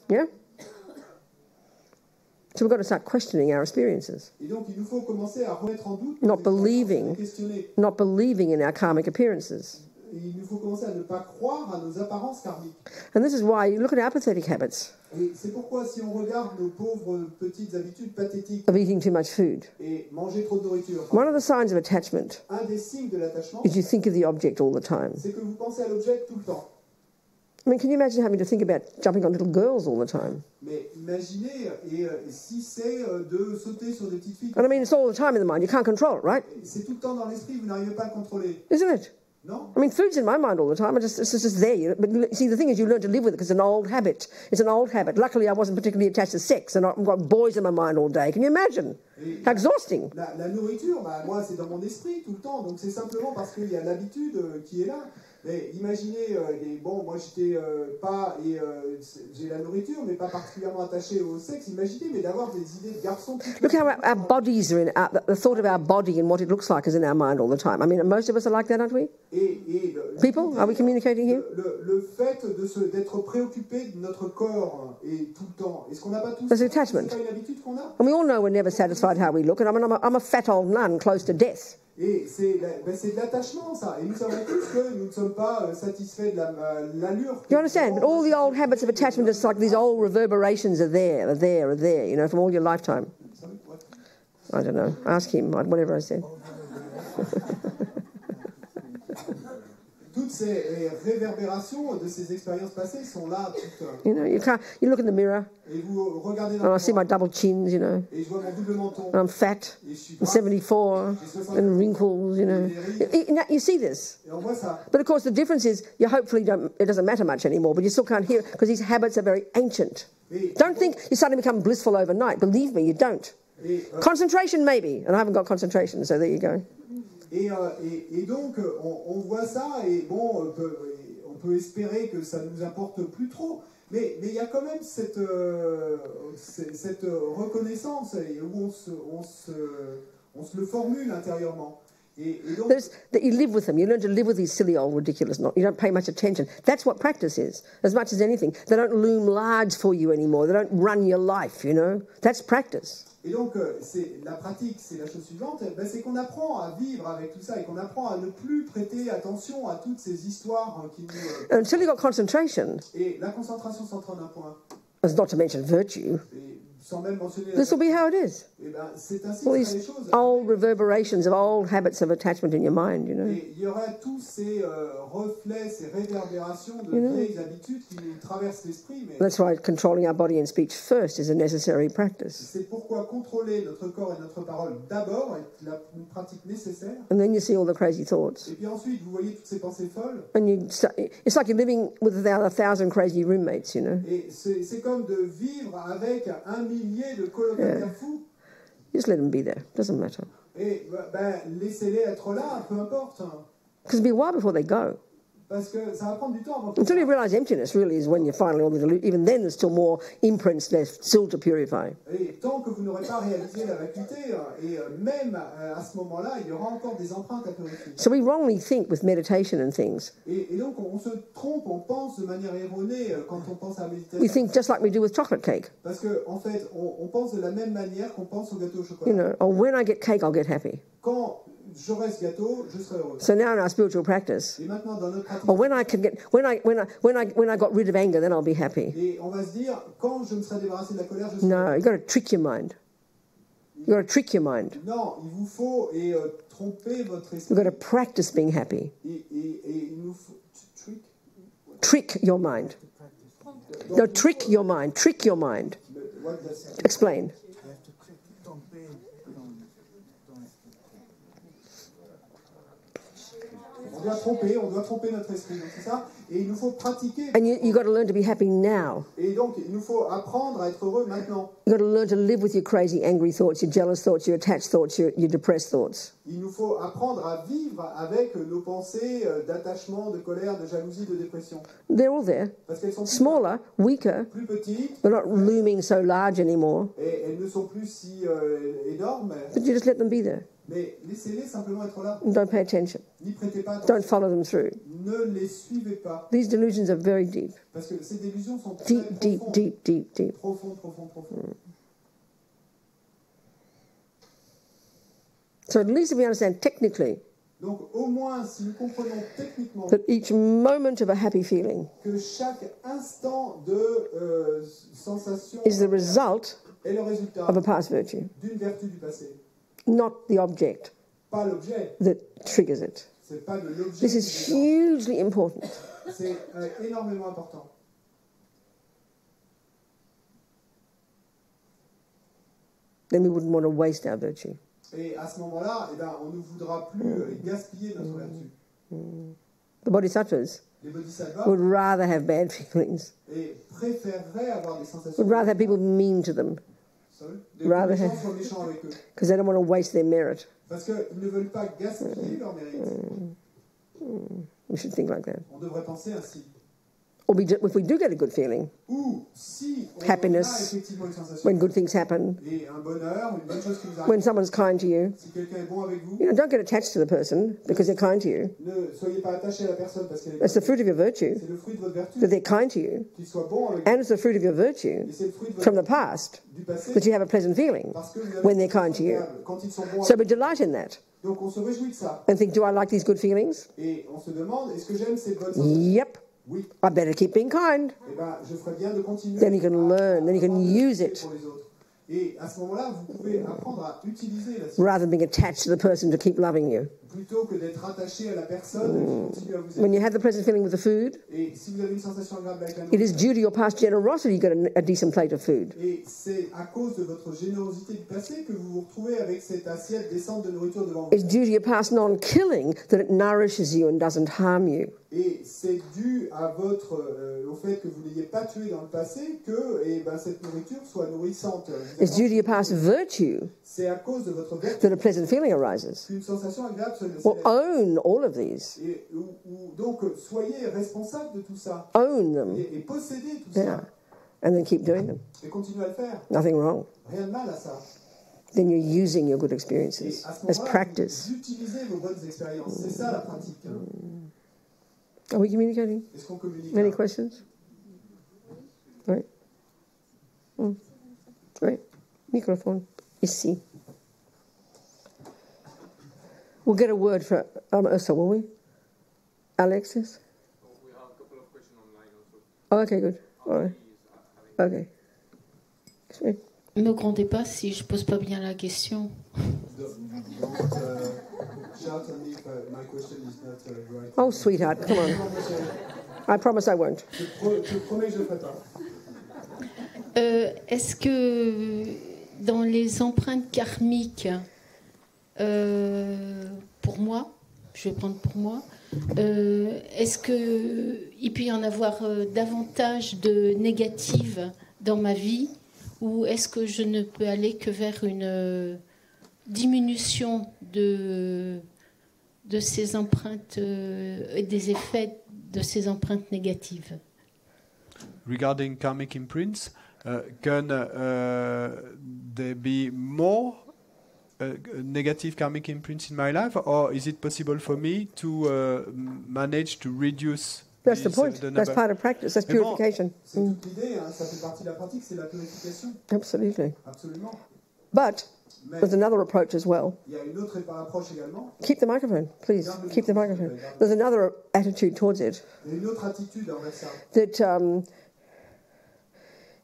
Speaker 1: Yeah? So we've got to start questioning our experiences,
Speaker 2: Et donc, il nous faut commencer à remettre en doute,
Speaker 1: Not
Speaker 2: nos expériences,
Speaker 1: believing.
Speaker 2: à les questionner.
Speaker 1: not believing in our karmic appearances.
Speaker 2: Et il nous faut commencer à ne pas croire à nos apparences karmiques.
Speaker 1: And this is why you look at our pathetic habits
Speaker 2: Et c'est pourquoi, si on regarde nos pauvres petites habitudes pathétiques
Speaker 1: of eating too much food,
Speaker 2: et manger trop de nourriture,
Speaker 1: one of the signs of attachment
Speaker 2: un des signes de l'attachement,
Speaker 1: is you think of the object all the time.
Speaker 2: c'est que vous pensez à l'objet tout le temps.
Speaker 1: I mean, can you imagine having to think about jumping on little girls all the time?
Speaker 2: Mais imaginez, et si c'est de sauter sur des petites filles,
Speaker 1: And I mean, it's all the time in the mind. You can't control it, right?
Speaker 2: c'est tout le temps dans l'esprit, vous n'arrivez pas à le contrôler.
Speaker 1: Isn't it?
Speaker 2: Non?
Speaker 1: I mean, food's in my mind all the time. It's just there. But see, the thing is, you learn to live with it because it's an old habit. It's an old habit. Luckily, I wasn't particularly attached to sex, and I've got boys in my mind all day. Can you imagine? How exhausting.
Speaker 2: La nourriture, bah, moi, c'est dans mon esprit tout le temps. Donc, c'est simplement parce qu'il y a l'habitude qui est là. Mais imaginez, bon, moi, j'étais pas, et j'ai la nourriture, mais pas particulièrement attaché au sexe. Imaginez, mais d'avoir des idées de garçon.
Speaker 1: Look how our bodies are in, the thought of our body and what it looks like is in our mind all the time. I mean, most of us are like that, aren't we? People, are we communicating here?
Speaker 2: Le fait d'être préoccupé de notre corps et tout le temps, est-ce qu'on n'a pas tous
Speaker 1: There's attachment.
Speaker 2: C'est pas une habitude qu'on a?
Speaker 1: And we all know we're never satisfied how we look. And I mean, I'm a fat old nun close to death.
Speaker 2: Et c'est de l'attachement, ça. Et nous savons tous que nous ne sommes pas satisfaits de l'allure.
Speaker 1: You understand? But all the old habits of attachment, it's like these old reverberations are there, you know, from all your lifetime. I don't know. Ask him, whatever I said.
Speaker 2: Toutes ces réverbérations de ces expériences passées sont là. Toutes,
Speaker 1: You know, you look in the mirror,
Speaker 2: et vous regardez dans
Speaker 1: and
Speaker 2: le
Speaker 1: I see my
Speaker 2: miroir,
Speaker 1: double chins, you know,
Speaker 2: et je vois mon double menton.
Speaker 1: and I'm fat,
Speaker 2: Et je suis
Speaker 1: I'm
Speaker 2: grasse,
Speaker 1: 74, and wrinkles, you know. You see this.
Speaker 2: et on voit ça.
Speaker 1: But of course, the difference is you hopefully it doesn't matter much anymore, but you still can't hear it because these habits are very ancient. Don't think you suddenly become blissful overnight. Believe me, you don't. Concentration, maybe. And I haven't got concentration, so there you go.
Speaker 2: Et donc, on voit ça, et bon, on peut espérer que ça ne nous importe plus trop. Mais il y a quand même cette reconnaissance où on se le formule intérieurement. Et donc,
Speaker 1: that you live with them. You learn to live with these silly old ridiculous. You don't pay much attention. That's what practice is, as much as anything. They don't loom large for you anymore. They don't run your life, you know. That's practice.
Speaker 2: Et donc, la pratique, c'est la chose suivante, c'est qu'on apprend à vivre avec tout ça et qu'on apprend à ne plus prêter attention à toutes ces histoires qui nous...
Speaker 1: Until you got concentration,
Speaker 2: Et la concentration centrale d'un point,
Speaker 1: as not to mention virtue,
Speaker 2: et sans même mentionner...
Speaker 1: this will be how it is.
Speaker 2: Et ben, c'est ainsi
Speaker 1: All
Speaker 2: que sont les
Speaker 1: these
Speaker 2: choses.
Speaker 1: old reverberations of old habits of attachment in your mind, you know.
Speaker 2: Et il y aura tous ces reflets, ces réverbérations de vieilles habitudes qui nous traversent l'esprit. Mais
Speaker 1: That's why controlling our body and speech first is a necessary practice.
Speaker 2: c'est pourquoi contrôler notre corps et notre parole d'abord est une pratique nécessaire.
Speaker 1: And then you see all the crazy thoughts.
Speaker 2: Et puis ensuite, vous voyez toutes ces pensées folles.
Speaker 1: And it's like you're living with a thousand crazy roommates, you know.
Speaker 2: Et c'est comme de vivre avec 1 millier de colocataires fous.
Speaker 1: Just let them be there. Doesn't matter.
Speaker 2: Et ben, laissez-les être là, peu importe.
Speaker 1: Because it'll be a while before they go.
Speaker 2: Parce que ça va prendre du temps avant qu'ils
Speaker 1: Until you realise emptiness really is when you're finally all the delusion. Even then, there's still more imprints left still to purify.
Speaker 2: Et tant que vous n'aurez pas réalisé la vacuité, et même à ce moment-là, il y aura encore des empreintes à purifier.
Speaker 1: So we wrongly think with meditation and things.
Speaker 2: Et donc on se trompe, on pense de manière erronée quand on pense à la méditation.
Speaker 1: We think just like we do with chocolate cake.
Speaker 2: Parce que en fait, on pense de la même manière qu'on pense au gâteau au chocolat.
Speaker 1: You know, oh, when I get cake, I'll get happy.
Speaker 2: Quand j'aurai ce gâteau, je serai heureux.
Speaker 1: So now in our spiritual practice,
Speaker 2: Et maintenant dans notre pratique,
Speaker 1: or when I got rid of anger, then I'll be happy.
Speaker 2: et on va se dire, quand je me serai débarrassé de la colère, je serai
Speaker 1: No,
Speaker 2: heureux.
Speaker 1: you've got to trick your mind. You've got to trick your mind.
Speaker 2: Non, il vous faut tromper votre esprit.
Speaker 1: You've got to practice being happy.
Speaker 2: Et il nous faut
Speaker 1: Trick your mind. No, trick your mind. Trick your mind.
Speaker 2: what does it-
Speaker 1: Explain.
Speaker 2: on doit tromper notre esprit, donc c'est ça. Et il nous faut pratiquer.
Speaker 1: And you've got to learn to be happy now.
Speaker 2: Et donc, il nous faut apprendre à être heureux maintenant.
Speaker 1: You've got to learn to live with your crazy, angry thoughts, your jealous thoughts, your attached thoughts, your depressed thoughts.
Speaker 2: Il nous faut apprendre à vivre avec nos pensées d'attachement, de colère, de jalousie, de dépression.
Speaker 1: They're all there.
Speaker 2: Parce qu'elles sont
Speaker 1: Smaller, weaker.
Speaker 2: plus petites,
Speaker 1: They're not looming so large anymore.
Speaker 2: et elles ne sont plus si énormes,
Speaker 1: But you just let them be there.
Speaker 2: mais laissez-les simplement être là.
Speaker 1: And don't pay attention.
Speaker 2: N'y prêtez pas
Speaker 1: Don't
Speaker 2: attention.
Speaker 1: follow them through.
Speaker 2: Ne les suivez pas.
Speaker 1: These delusions are very deep.
Speaker 2: Parce que ces délusions sont très
Speaker 1: Deep, deep,
Speaker 2: profondes.
Speaker 1: deep, deep, deep.
Speaker 2: Profondes.
Speaker 1: So at least if we understand technically
Speaker 2: Donc, au moins, si nous comprenons techniquement
Speaker 1: that each moment of a happy feeling
Speaker 2: que chaque instant de sensation
Speaker 1: is the result
Speaker 2: est le résultat
Speaker 1: of a past virtue,
Speaker 2: d'une vertu du passé,
Speaker 1: not the object
Speaker 2: pas l'objet.
Speaker 1: that triggers it.
Speaker 2: C'est pas de l'objet.
Speaker 1: This
Speaker 2: qui
Speaker 1: is
Speaker 2: déclenche.
Speaker 1: hugely important.
Speaker 2: C'est énormément important.
Speaker 1: Then we wouldn't want to waste our virtue.
Speaker 2: Et à ce moment-là, eh ben, on ne voudra plus gaspiller notre vertu.
Speaker 1: The bodhisattvas
Speaker 2: Les bodhisattvas
Speaker 1: would rather have bad feelings,
Speaker 2: préféreraient avoir des sensations.
Speaker 1: would rather have people mean to them,
Speaker 2: Que
Speaker 1: rather
Speaker 2: les gens
Speaker 1: have-
Speaker 2: soient méchants avec eux.
Speaker 1: because they don't want to waste their merit.
Speaker 2: Parce qu'ils ne veulent pas gaspiller leur mérite.
Speaker 1: We should think like that.
Speaker 2: On devrait penser ainsi.
Speaker 1: Or if we do get a good feeling,
Speaker 2: Ou si on
Speaker 1: Happiness,
Speaker 2: a effectivement une sensation
Speaker 1: when good things happen,
Speaker 2: et un bonheur, une bonne chose qui nous arrive,
Speaker 1: when someone's kind to you,
Speaker 2: si quelqu'un est bon avec vous,
Speaker 1: don't get attached to the person because they're kind to you.
Speaker 2: ne soyez pas attaché à la personne parce qu'elle est
Speaker 1: That's the fruit of your virtue,
Speaker 2: c'est le fruit de votre vertu,
Speaker 1: that they're kind to you.
Speaker 2: qu'il soit bon avec vous.
Speaker 1: And it's the fruit of your virtue
Speaker 2: Et c'est le fruit de votre
Speaker 1: from the past
Speaker 2: du passé
Speaker 1: that you have a pleasant feeling
Speaker 2: parce que vous avez
Speaker 1: when they're
Speaker 2: une
Speaker 1: kind to you.
Speaker 2: agréable quand ils sont bons
Speaker 1: So
Speaker 2: avec
Speaker 1: we delight in that
Speaker 2: vous. Donc on se réjouit de ça.
Speaker 1: and think, do I like these good feelings?
Speaker 2: Et on se demande, est-ce que j'aime ces bonnes sensations?
Speaker 1: Yep.
Speaker 2: Oui.
Speaker 1: I better keep being kind.
Speaker 2: Eh ben, je ferais bien de continuer.
Speaker 1: Then you can learn, then you can
Speaker 2: à
Speaker 1: use
Speaker 2: apprendre
Speaker 1: it.
Speaker 2: pour les autres. Et à ce moment-là, vous pouvez apprendre à utiliser la
Speaker 1: rather than being attached to the person to keep loving you.
Speaker 2: plutôt que d'être attaché à la personne qui continue à vous
Speaker 1: When
Speaker 2: aimer.
Speaker 1: you have the pleasant feeling with the food,
Speaker 2: Et si vous avez une sensation agréable avec la
Speaker 1: it is
Speaker 2: nourriture,
Speaker 1: due to your past generosity you got a decent plate of food.
Speaker 2: et c'est à cause de votre générosité du passé que vous vous retrouvez avec cette assiette décente de nourriture devant vous.
Speaker 1: It's due to your past non-killing that it nourishes you and doesn't harm you.
Speaker 2: Et c'est dû à votre, au fait que vous n'ayez pas tué dans le passé que cette nourriture soit nourrissante.
Speaker 1: It's due to your past virtue
Speaker 2: C'est à cause de votre vertu
Speaker 1: that a pleasant feeling arises.
Speaker 2: qu'une sensation agréable se
Speaker 1: Well,
Speaker 2: lève.
Speaker 1: own all of these.
Speaker 2: Et, donc, soyez responsable de tout ça.
Speaker 1: Own them.
Speaker 2: Et possédez tout
Speaker 1: Yeah.
Speaker 2: ça.
Speaker 1: And then keep doing them.
Speaker 2: Et continuez à le faire.
Speaker 1: Nothing wrong.
Speaker 2: Rien de mal à ça.
Speaker 1: Then you're using your good
Speaker 2: Et
Speaker 1: experiences
Speaker 2: à ce
Speaker 1: as
Speaker 2: moment-là,
Speaker 1: practice.
Speaker 2: vous utilisez vos bonnes expériences. C'est ça la pratique.
Speaker 1: Are we communicating?
Speaker 2: Est-ce qu'on communique
Speaker 1: Any
Speaker 2: là?
Speaker 1: questions? Right. Right. Microphone. Ici. We'll get a word for Ursa, will we? Alexis?
Speaker 4: We have a couple of questions online also.
Speaker 1: Oh, okay, good. All right. Okay. Sorry.
Speaker 5: Ne me grondez pas si je pose pas bien la question.
Speaker 2: Don't shout at me if my question is not right.
Speaker 1: Oh, sweetheart, come on. I promise I won't.
Speaker 2: Je promets que je ne le ferai pas.
Speaker 5: Est-ce que dans les empreintes karmiques, pour moi, je vais prendre pour moi, est-ce qu'il peut y en avoir davantage de négatives dans ma vie, ou est-ce que je ne peux aller que vers une diminution de de ces empreintes et des effets de ces empreintes négatives.
Speaker 6: Regarding karmic imprints, can there be more negative karmic imprints in my life, or is it possible for me to manage to reduce?
Speaker 1: That's the point. That's part of practice. That's purification.
Speaker 2: C'est toute l'idée, hein, ça fait partie de la pratique, c'est la purification.
Speaker 1: Absolutely.
Speaker 2: Absolument.
Speaker 1: But
Speaker 2: Mais
Speaker 1: there's another approach as well.
Speaker 2: il y a une autre approche également.
Speaker 1: Keep the microphone, please. Keep the microphone. There's another attitude towards it.
Speaker 2: Il y a une autre attitude envers ça.
Speaker 1: That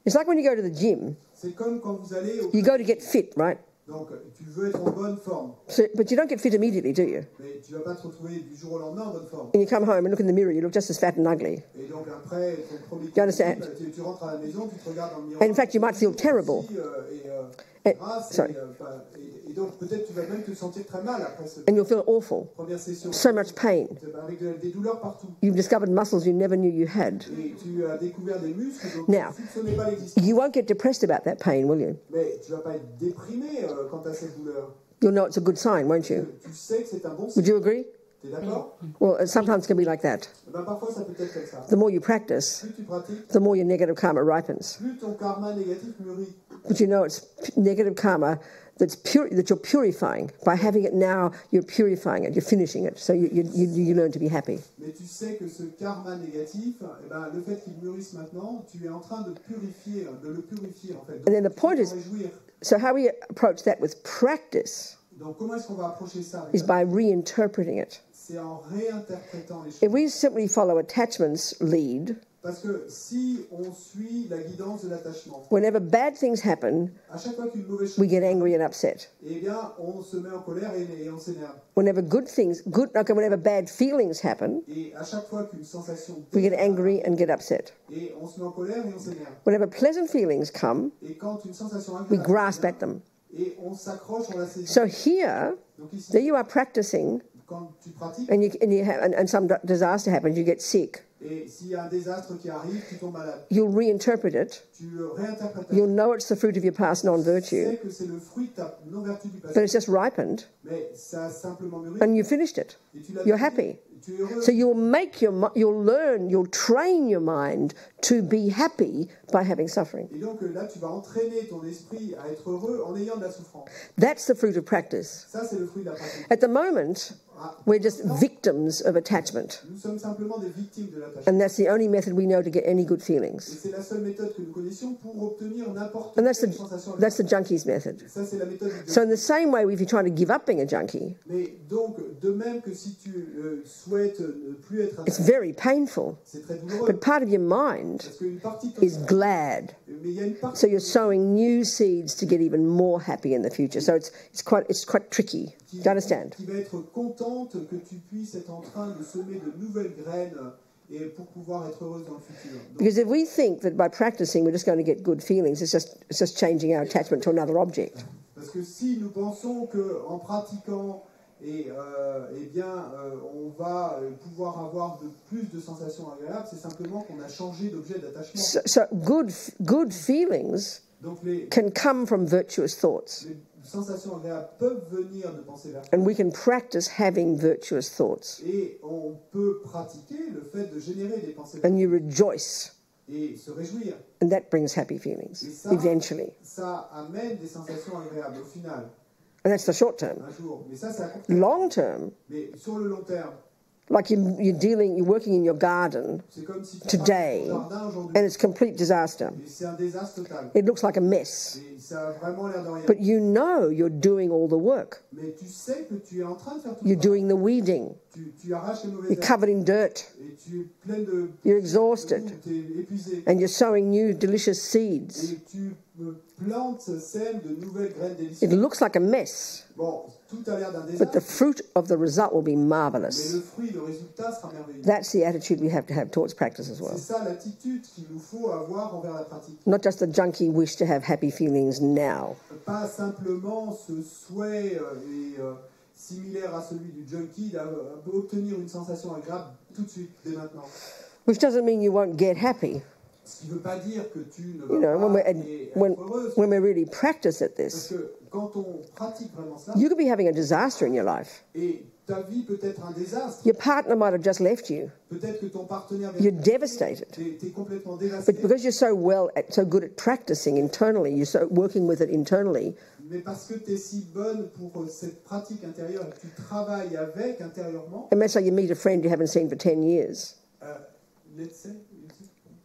Speaker 1: it's like when you go to the gym.
Speaker 2: C'est comme quand vous allez au...
Speaker 1: You go to get fit, right?
Speaker 2: Donc, tu veux être en bonne forme.
Speaker 1: So, but you don't get fit immediately, do you?
Speaker 2: Mais tu vas pas te retrouver du jour au lendemain en bonne forme.
Speaker 1: And you come home and look in the mirror, you look just as fat and ugly.
Speaker 2: Et donc après, ton premier
Speaker 1: You understand?
Speaker 2: tu rentres à la maison, tu te regardes dans le miroir.
Speaker 1: And in fact, you might feel terrible. Sorry.
Speaker 2: Et donc peut-être tu vas même te sentir très mal après cette
Speaker 1: And you'll feel awful.
Speaker 2: première session.
Speaker 1: So much pain.
Speaker 2: Avec des douleurs partout.
Speaker 1: You've discovered muscles you never knew you had.
Speaker 2: Et tu as découvert des muscles dont
Speaker 1: Now,
Speaker 2: tu ne soupçonnais pas l'existence.
Speaker 1: You won't get depressed about that pain, will you?
Speaker 2: Mais tu vas pas être déprimé quant à cette douleur.
Speaker 1: You'll know it's a good sign, won't you?
Speaker 2: Tu sais que c'est un bon
Speaker 1: Would
Speaker 2: signe.
Speaker 1: you agree?
Speaker 2: T'es d'accord?
Speaker 1: Well, sometimes it can be like that.
Speaker 2: Ben, parfois ça peut être comme ça.
Speaker 1: The more you practice,
Speaker 2: Plus tu pratiques,
Speaker 1: the more your negative karma ripens.
Speaker 2: plus ton karma négatif mûrit.
Speaker 1: But you know it's negative karma that you're purifying. By having it now, you're purifying it, you're finishing it. So you learn to be happy.
Speaker 2: Mais tu sais que ce karma négatif, eh ben, le fait qu'il mûrisse maintenant, tu es en train de le purifier en fait. Donc,
Speaker 1: And then the
Speaker 2: tu
Speaker 1: point
Speaker 2: peux
Speaker 1: is-
Speaker 2: t'en réjouir.
Speaker 1: So how we approach that with practice
Speaker 2: Donc comment est-ce qu'on va approcher ça avec
Speaker 1: is
Speaker 2: ça?
Speaker 1: by reinterpreting it.
Speaker 2: C'est en réinterprétant les
Speaker 1: If
Speaker 2: choses.
Speaker 1: we simply follow attachment's lead,
Speaker 2: Parce que si on suit la guidance de l'attachement,
Speaker 1: whenever bad things happen,
Speaker 2: à chaque fois qu'une mauvaise chose,
Speaker 1: we get angry and upset.
Speaker 2: eh bien, on se met en colère et on s'énerve.
Speaker 1: Whenever whenever bad feelings happen,
Speaker 2: Et à chaque fois qu'une sensation
Speaker 1: we get angry and get upset.
Speaker 2: et on se met en colère et on s'énerve.
Speaker 1: Whenever pleasant feelings come,
Speaker 2: Et quand une sensation
Speaker 1: we
Speaker 2: agréable
Speaker 1: grasp
Speaker 2: vient,
Speaker 1: at them.
Speaker 2: et on s'accroche, on la saisit.
Speaker 1: So here,
Speaker 2: Donc ici,
Speaker 1: there you are practicing,
Speaker 2: quand tu pratiques,
Speaker 1: and some disaster happens, you get sick.
Speaker 2: et s'il y a un désastre qui arrive, tu tombes malade.
Speaker 1: You'll reinterpret it.
Speaker 2: Tu réinterprètes.
Speaker 1: You'll know it's the fruit of your past
Speaker 2: Tu
Speaker 1: non-virtue,
Speaker 2: sais que c'est le fruit de ta non-vertu du
Speaker 1: but
Speaker 2: passé.
Speaker 1: it's just ripened,
Speaker 2: Mais ça a simplement mûri.
Speaker 1: and you finished it.
Speaker 2: Et tu l'as
Speaker 1: You're
Speaker 2: vécu,
Speaker 1: happy.
Speaker 2: Tu es heureux.
Speaker 1: So you'll train your mind to be happy by having suffering.
Speaker 2: Et donc là, tu vas entraîner ton esprit à être heureux en ayant de la souffrance.
Speaker 1: That's the fruit of practice.
Speaker 2: Ça, c'est le fruit de la pratique.
Speaker 1: At the moment,
Speaker 2: Ah,
Speaker 1: we're just victims of attachment,
Speaker 2: nous sommes simplement des victimes de l'attachement.
Speaker 1: and that's the only method we know to get any good
Speaker 2: Et
Speaker 1: feelings.
Speaker 2: c'est la seule méthode que nous connaissions pour obtenir n'importe
Speaker 1: And
Speaker 2: quelle sensation.
Speaker 1: that's the junkie's method.
Speaker 2: Ça, c'est la méthode du
Speaker 1: So in the same way, if you're trying to give up being a junkie,
Speaker 2: Mais donc, de même que si tu souhaites ne plus être
Speaker 1: it's
Speaker 2: un
Speaker 1: very painful.
Speaker 2: c'est très douloureux.
Speaker 1: But part of your mind
Speaker 2: Parce qu'une partie de ton
Speaker 1: is glad.
Speaker 2: mais il y a une partie
Speaker 1: So you're sowing new seeds to get even more happy in the future. So it's quite tricky. Do you understand?
Speaker 2: qui va être contente que tu puisses être en train de semer de nouvelles graines et pour pouvoir être heureuse dans le futur. Donc,
Speaker 1: Because if we think that by practicing we're just going to get good feelings, it's just changing our attachment to another object.
Speaker 2: parce que si nous pensons qu'en pratiquant on va pouvoir avoir plus de sensations agréables, c'est simplement qu'on a changé d'objet d'attachement.
Speaker 1: So good feelings
Speaker 2: Donc les
Speaker 1: can come from virtuous thoughts.
Speaker 2: sensations agréables peuvent venir de pensées vertueuses.
Speaker 1: And we can practice having virtuous thoughts.
Speaker 2: Et on peut pratiquer le fait de générer des pensées
Speaker 1: And you rejoice.
Speaker 2: et se réjouir.
Speaker 1: And that brings happy feelings,
Speaker 2: Et ça,
Speaker 1: eventually.
Speaker 2: ça amène des sensations agréables au final,
Speaker 1: And that's the short term.
Speaker 2: un jour. Mais ça, c'est à court terme.
Speaker 1: Long term,
Speaker 2: Mais sur le long terme,
Speaker 1: like you're working in your garden
Speaker 2: c'est comme si tu
Speaker 1: today,
Speaker 2: travailles dans ton jardin
Speaker 1: and
Speaker 2: aujourd'hui.
Speaker 1: it's complete disaster.
Speaker 2: Et c'est un désastre total.
Speaker 1: It looks like a mess.
Speaker 2: Et ça a vraiment l'air de rien.
Speaker 1: But you know you're doing all the work.
Speaker 2: Mais tu sais que tu es en train de faire tout
Speaker 1: You're
Speaker 2: ça.
Speaker 1: doing the weeding.
Speaker 2: Tu arraches les mauvaises
Speaker 1: You're
Speaker 2: herbes.
Speaker 1: covered in dirt.
Speaker 2: Et tu es plein de...
Speaker 1: You're exhausted.
Speaker 2: Tu es épuisé.
Speaker 1: And you're sowing new delicious seeds.
Speaker 2: Et tu plantes, sèmes de nouvelles graines
Speaker 1: It
Speaker 2: délicieuses.
Speaker 1: looks like a mess,
Speaker 2: Bon, tout a l'air d'un
Speaker 1: but the
Speaker 2: désastre.
Speaker 1: fruit of the result will be
Speaker 2: Mais
Speaker 1: marvelous.
Speaker 2: le fruit, le résultat sera merveilleux.
Speaker 1: That's the attitude we have to have towards practice as well.
Speaker 2: C'est ça l'attitude qu'il nous faut avoir envers la pratique.
Speaker 1: Not just the junkie wish to have happy feelings now.
Speaker 2: Pas simplement ce souhait similaire à celui du junkie d'obtenir une sensation agréable tout de suite, dès maintenant.
Speaker 1: Which doesn't mean you won't get happy.
Speaker 2: Ce qui ne veut pas dire que tu ne
Speaker 1: You
Speaker 2: vas
Speaker 1: know,
Speaker 2: pas être heureuse.
Speaker 1: when we really practice at
Speaker 2: Parce
Speaker 1: this,
Speaker 2: que quand on pratique vraiment ça,
Speaker 1: you could be having a disaster in your life.
Speaker 2: et ta vie peut être un désastre,
Speaker 1: Your partner might have just left you.
Speaker 2: peut-être que ton partenaire
Speaker 1: You're devastated.
Speaker 2: t'es complètement dévasté.
Speaker 1: But because you're so good at practicing internally, you're so working with it internally,
Speaker 2: Mais parce que tu es si bonne pour cette pratique intérieure et que tu travailles avec intérieurement,
Speaker 1: and let's say you meet a friend you haven't seen for 10 years.
Speaker 2: let's say,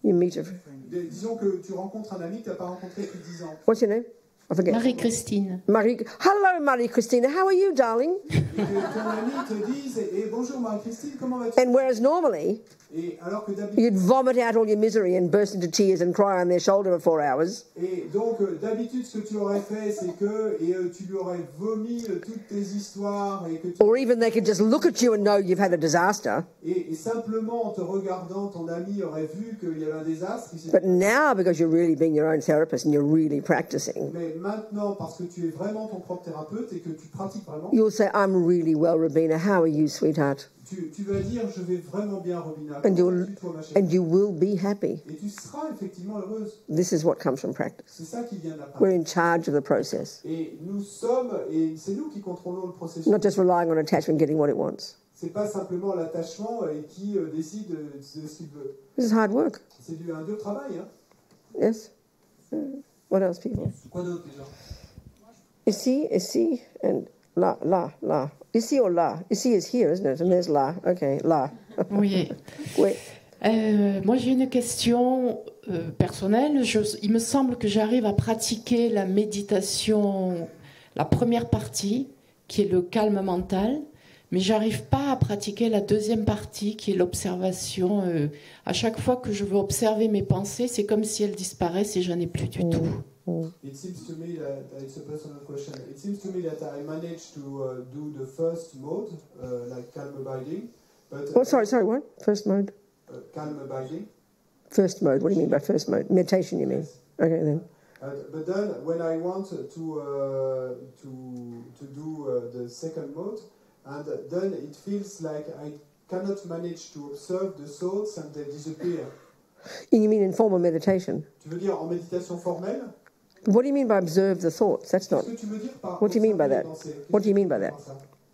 Speaker 1: You meet a...
Speaker 2: disons que tu rencontres un ami que tu n'as pas rencontré depuis 10 ans.
Speaker 1: What's your name? I forget.
Speaker 5: Marie-Christine.
Speaker 1: Hello, Marie-Christina. How are you, darling?
Speaker 2: Et que ton ami te dise bonjour Marie-Christine, comment vas-tu?
Speaker 1: And whereas normally,
Speaker 2: Et alors que d'habitude,
Speaker 1: you'd vomit out all your misery and burst into tears and cry on their shoulder for 4 hours.
Speaker 2: et donc d'habitude ce que tu aurais fait c'est que tu lui aurais vomi toutes tes histoires et que tu...
Speaker 1: Or even they could just look at you and know you've had a disaster.
Speaker 2: et simplement en te regardant ton ami aurait vu qu'il y avait un désastre.
Speaker 1: But now, because you're really being your own therapist and you're really practicing,
Speaker 2: Mais maintenant parce que tu es vraiment ton propre thérapeute et que tu pratiques vraiment,
Speaker 1: you'll say, I'm really well, Robina. How are you, sweetheart?
Speaker 2: tu vas dire je vais vraiment bien Robina.
Speaker 1: And
Speaker 2: Comment vas-tu, toi, ma chérie?
Speaker 1: and you will be happy.
Speaker 2: Et tu seras effectivement heureuse.
Speaker 1: This is what comes from practice.
Speaker 2: C'est ça qui vient de la pratique.
Speaker 1: We're in charge of the process,
Speaker 2: Et nous sommes, et c'est nous qui contrôlons le processus.
Speaker 1: not just relying on attachment getting what it wants.
Speaker 2: C'est pas simplement l'attachement qui décide de ce qu'il veut.
Speaker 1: This is hard work.
Speaker 2: C'est un dur travail. Hein.
Speaker 1: Yes? What else, people?
Speaker 2: Quoi d'autre, les gens?
Speaker 1: Ici, and la. Ici or la? Ici is here, isn't it? And there's la. Okay, la.
Speaker 7: Oui.
Speaker 1: Oui.
Speaker 7: Moi, j'ai une question personnelle. Il me semble que j'arrive à pratiquer la méditation, la première partie, qui est le calme mental, mais j'arrive pas à pratiquer la deuxième partie, qui est l'observation. À chaque fois que je veux observer mes pensées, c'est comme si elles disparaissent et je n'en ai plus du tout.
Speaker 2: It seems to me that it's a personal question. It seems to me that I managed to do the first mode, like calm abiding, but
Speaker 1: Oh, sorry, what? First mode?
Speaker 2: calm abiding.
Speaker 1: First mode, what do you mean by first mode? Meditation, you mean?
Speaker 2: Yes.
Speaker 1: Okay, then.
Speaker 2: But then, when I want to do the second mode, and then it feels like I cannot manage to observe the thoughts and they disappear.
Speaker 1: You mean in formal meditation?
Speaker 2: Tu veux dire en méditation formelle?
Speaker 1: What do you mean by observe the thoughts? That's not...
Speaker 2: Qu'est-ce que tu veux dire par
Speaker 1: What do you mean by
Speaker 2: observer
Speaker 1: that?
Speaker 2: les pensées? Qu'est-ce
Speaker 1: What do you
Speaker 2: que
Speaker 1: mean
Speaker 2: tu
Speaker 1: by
Speaker 2: veux
Speaker 1: that?
Speaker 2: dire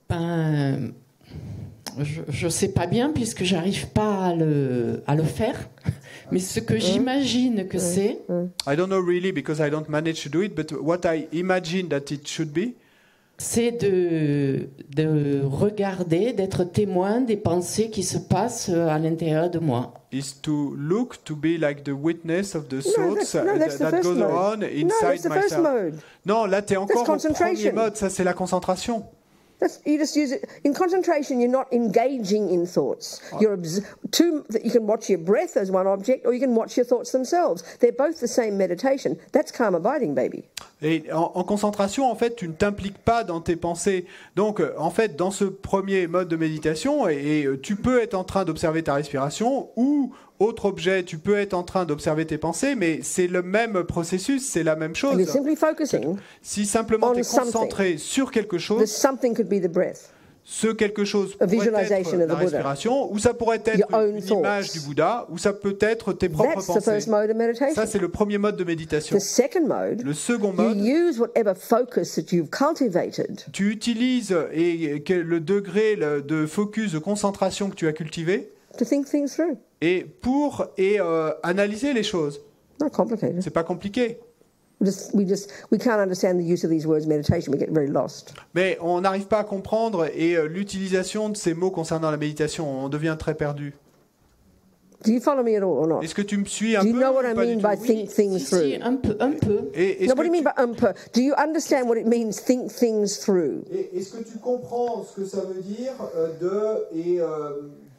Speaker 2: par ça?
Speaker 7: Ben, je sais pas bien puisque j'arrive pas à le faire, mais ce que j'imagine que c'est...
Speaker 6: I don't know really because I don't manage to do it, but what I imagine that it should be,
Speaker 7: c'est de regarder, d'être témoin des pensées qui se passent à l'intérieur de moi.
Speaker 6: is to look to be like the witness of the
Speaker 1: No,
Speaker 6: thoughts
Speaker 1: that's the
Speaker 6: that
Speaker 1: first
Speaker 6: goes
Speaker 1: mode.
Speaker 6: on
Speaker 1: No,
Speaker 6: inside
Speaker 1: that's the first
Speaker 6: myself.
Speaker 1: mode.
Speaker 6: Non, là t'es encore au premier
Speaker 1: concentration.
Speaker 6: mode, ça c'est la concentration.
Speaker 1: You just use it. In concentration, you're not engaging in thoughts. You can watch your breath as one object, or you can watch your thoughts themselves. They're both the same meditation. That's calm abiding, baby.
Speaker 6: Et en concentration, en fait, tu ne t'impliques pas dans tes pensées. Donc, en fait, dans ce premier mode de méditation, et tu peux être en train d'observer ta respiration, ou autre objet, tu peux être en train d'observer tes pensées, mais c'est le même processus, c'est la même
Speaker 1: And
Speaker 6: chose.
Speaker 1: you're simply focusing.
Speaker 6: Si simplement
Speaker 1: on
Speaker 6: tu es concentré sur quelque
Speaker 1: The
Speaker 6: chose,
Speaker 1: something could be the breath.
Speaker 6: ce quelque chose
Speaker 1: A
Speaker 6: pourrait
Speaker 1: visualization
Speaker 6: être
Speaker 1: of the
Speaker 6: la
Speaker 1: Buddha.
Speaker 6: respiration, ou ça pourrait être
Speaker 1: Your own
Speaker 6: une
Speaker 1: thoughts.
Speaker 6: image du Bouddha, ou ça peut être tes propres
Speaker 1: That's the
Speaker 6: pensées.
Speaker 1: first mode of meditation.
Speaker 6: Ça, c'est le premier mode de méditation.
Speaker 1: The second mode,
Speaker 6: Le second
Speaker 1: you
Speaker 6: mode,
Speaker 1: use whatever focus that you've cultivated
Speaker 6: tu utilises le degré de focus, de concentration que tu as cultivé,
Speaker 1: to think things through.
Speaker 6: et pour analyser les choses.
Speaker 1: Not complicated.
Speaker 6: C'est pas compliqué.
Speaker 1: We can't understand the use of these words meditation. We get very lost.
Speaker 6: Mais on n'arrive pas à comprendre l'utilisation de ces mots concernant la méditation. On devient très perdu.
Speaker 1: Do you follow me at all or not?
Speaker 6: Est-ce que tu me suis un
Speaker 1: Do you
Speaker 6: peu
Speaker 1: know what
Speaker 6: ou
Speaker 1: I
Speaker 6: pas du
Speaker 1: mean
Speaker 6: tout?
Speaker 1: by think things
Speaker 7: Si,
Speaker 1: through?
Speaker 7: un peu.
Speaker 6: Et
Speaker 1: No,
Speaker 6: est-ce
Speaker 1: what do you
Speaker 6: que
Speaker 1: mean by Do you understand what it means think things through?
Speaker 2: Et est-ce que tu comprends ce que ça veut dire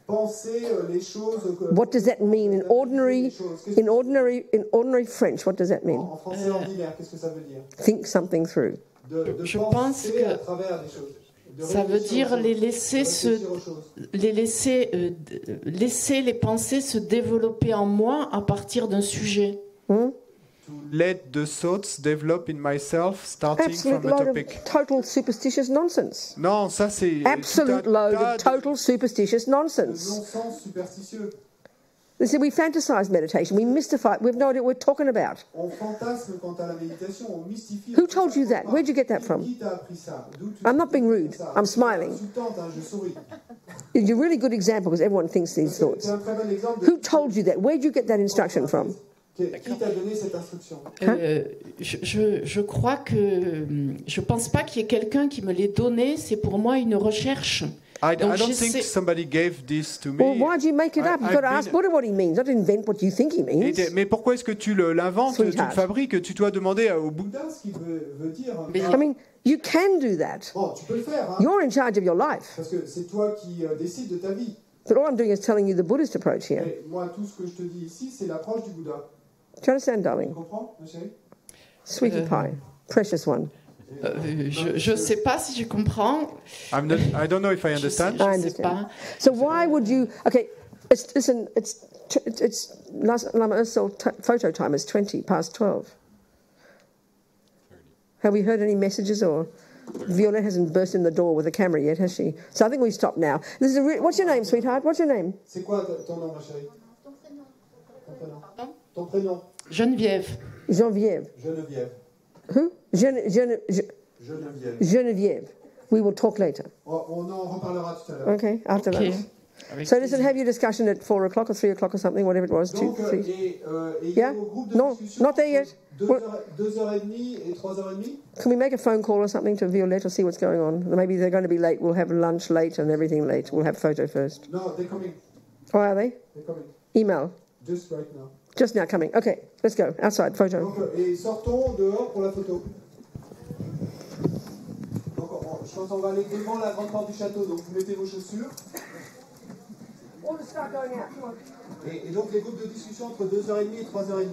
Speaker 2: penser les choses
Speaker 1: What does that mean in ordinary French? What does that mean?
Speaker 2: En français ordinaire, qu'est-ce que ça veut dire?
Speaker 1: Think something through.
Speaker 2: De
Speaker 7: Je
Speaker 2: penser
Speaker 7: pense que
Speaker 2: à travers des choses. De
Speaker 7: ça veut
Speaker 2: réfléchir
Speaker 7: dire
Speaker 2: aux
Speaker 7: les
Speaker 2: choses,
Speaker 7: laisser laisser les pensées se développer en moi à partir d'un sujet.
Speaker 6: to let the thoughts develop in myself starting
Speaker 1: Absolute
Speaker 6: from a
Speaker 1: load
Speaker 6: topic?
Speaker 1: of total superstitious nonsense.
Speaker 6: Non, ça c'est
Speaker 1: Absolute
Speaker 6: tout un
Speaker 1: load
Speaker 6: tas
Speaker 1: of total superstitious
Speaker 2: de
Speaker 1: nonsense.
Speaker 2: non-sens superstitieux.
Speaker 1: They said we fantasize meditation, we mystify it, we have no idea what we're talking about.
Speaker 2: On fantasme quant à la méditation, on mystifie.
Speaker 1: Who told you that? Where'd you get that from?
Speaker 2: Qui t'a appris ça?
Speaker 1: I'm not being rude, I'm smiling.
Speaker 2: Insultante, hein, je souris.
Speaker 1: You're a really good example because everyone thinks these thoughts.
Speaker 2: C'est un très bon exemple de-
Speaker 1: Who told you that? Where'd you get that instruction from?
Speaker 2: Qui t'a donné cette instruction?
Speaker 7: Je crois que je pense pas qu'il y ait quelqu'un qui me l'ait donné. C'est pour moi une recherche.
Speaker 6: I
Speaker 7: Donc,
Speaker 6: don't
Speaker 7: j'essaie-
Speaker 6: think somebody gave this to me.
Speaker 1: Well, why'd you make it up? You've got to
Speaker 6: I've
Speaker 1: ask
Speaker 6: been-
Speaker 1: Buddha what he means, not invent what you think he means.
Speaker 6: Mais pourquoi est-ce que tu l'inventes, tu le
Speaker 1: Sweetheart.
Speaker 6: fabriques, tu dois demander au bout.
Speaker 2: Bouddha, ce qu'il veut dire.
Speaker 1: I mean, you can do that.
Speaker 2: Bon, tu peux le faire, hein,
Speaker 1: You're in charge of your life.
Speaker 2: parce que c'est toi qui décides de ta vie.
Speaker 1: But all I'm doing is telling you the Buddhist approach here.
Speaker 2: Et moi, tout ce que je te dis ici, c'est l'approche du Bouddha.
Speaker 1: Do you understand,
Speaker 2: Tu
Speaker 1: darling?
Speaker 2: comprends, ma chérie?
Speaker 1: Sweetie pie, precious one.
Speaker 7: Je sais pas si je comprends.
Speaker 6: I don't know if I
Speaker 7: Je sais,
Speaker 6: understand.
Speaker 7: je
Speaker 1: I
Speaker 7: sais
Speaker 1: understand.
Speaker 7: pas.
Speaker 1: So why would you? Okay, listen. It's Lama Ursel photo time is 12:20. Have we heard any messages or? Violette hasn't burst in the door with a camera yet, has she? So I think we stop now. This is what's your name, sweetheart? What's your name?
Speaker 2: C'est quoi ton nom, ma chérie? Ton prénom. Ton prénom?
Speaker 7: Geneviève.
Speaker 1: Geneviève.
Speaker 2: Geneviève.
Speaker 1: Who?
Speaker 2: Geneviève.
Speaker 1: Geneviève. We will talk later.
Speaker 2: On en reparlera tout à l'heure.
Speaker 1: Okay, after
Speaker 7: Ok.
Speaker 1: lunch.
Speaker 7: Avec
Speaker 1: So listen,
Speaker 7: plaisir.
Speaker 1: have your discussion at 4 o'clock or 3 o'clock or something, whatever it was.
Speaker 2: Donc,
Speaker 1: 2, 3.
Speaker 2: et
Speaker 1: Yeah?
Speaker 2: au groupe de
Speaker 1: No,
Speaker 2: discussion,
Speaker 1: not there yet.
Speaker 2: 2h30 et 3h30.
Speaker 1: Can we make a phone call or something to Violette or see what's going on? Maybe they're going to be late. We'll have lunch late and everything late. We'll have photo first.
Speaker 2: No, they're coming.
Speaker 1: Oh, are they?
Speaker 2: They're coming.
Speaker 1: Email.
Speaker 2: Just right now.
Speaker 1: Just now coming. Okay, let's go. Outside, photo.
Speaker 2: Donc, et sortons dehors pour la photo. Donc, je pense qu'on va aller devant la grande porte du château. Donc, vous mettez vos chaussures.
Speaker 1: All to start going out. Come on.
Speaker 2: Et donc, les groupes de discussion entre 2h30 et 3h30.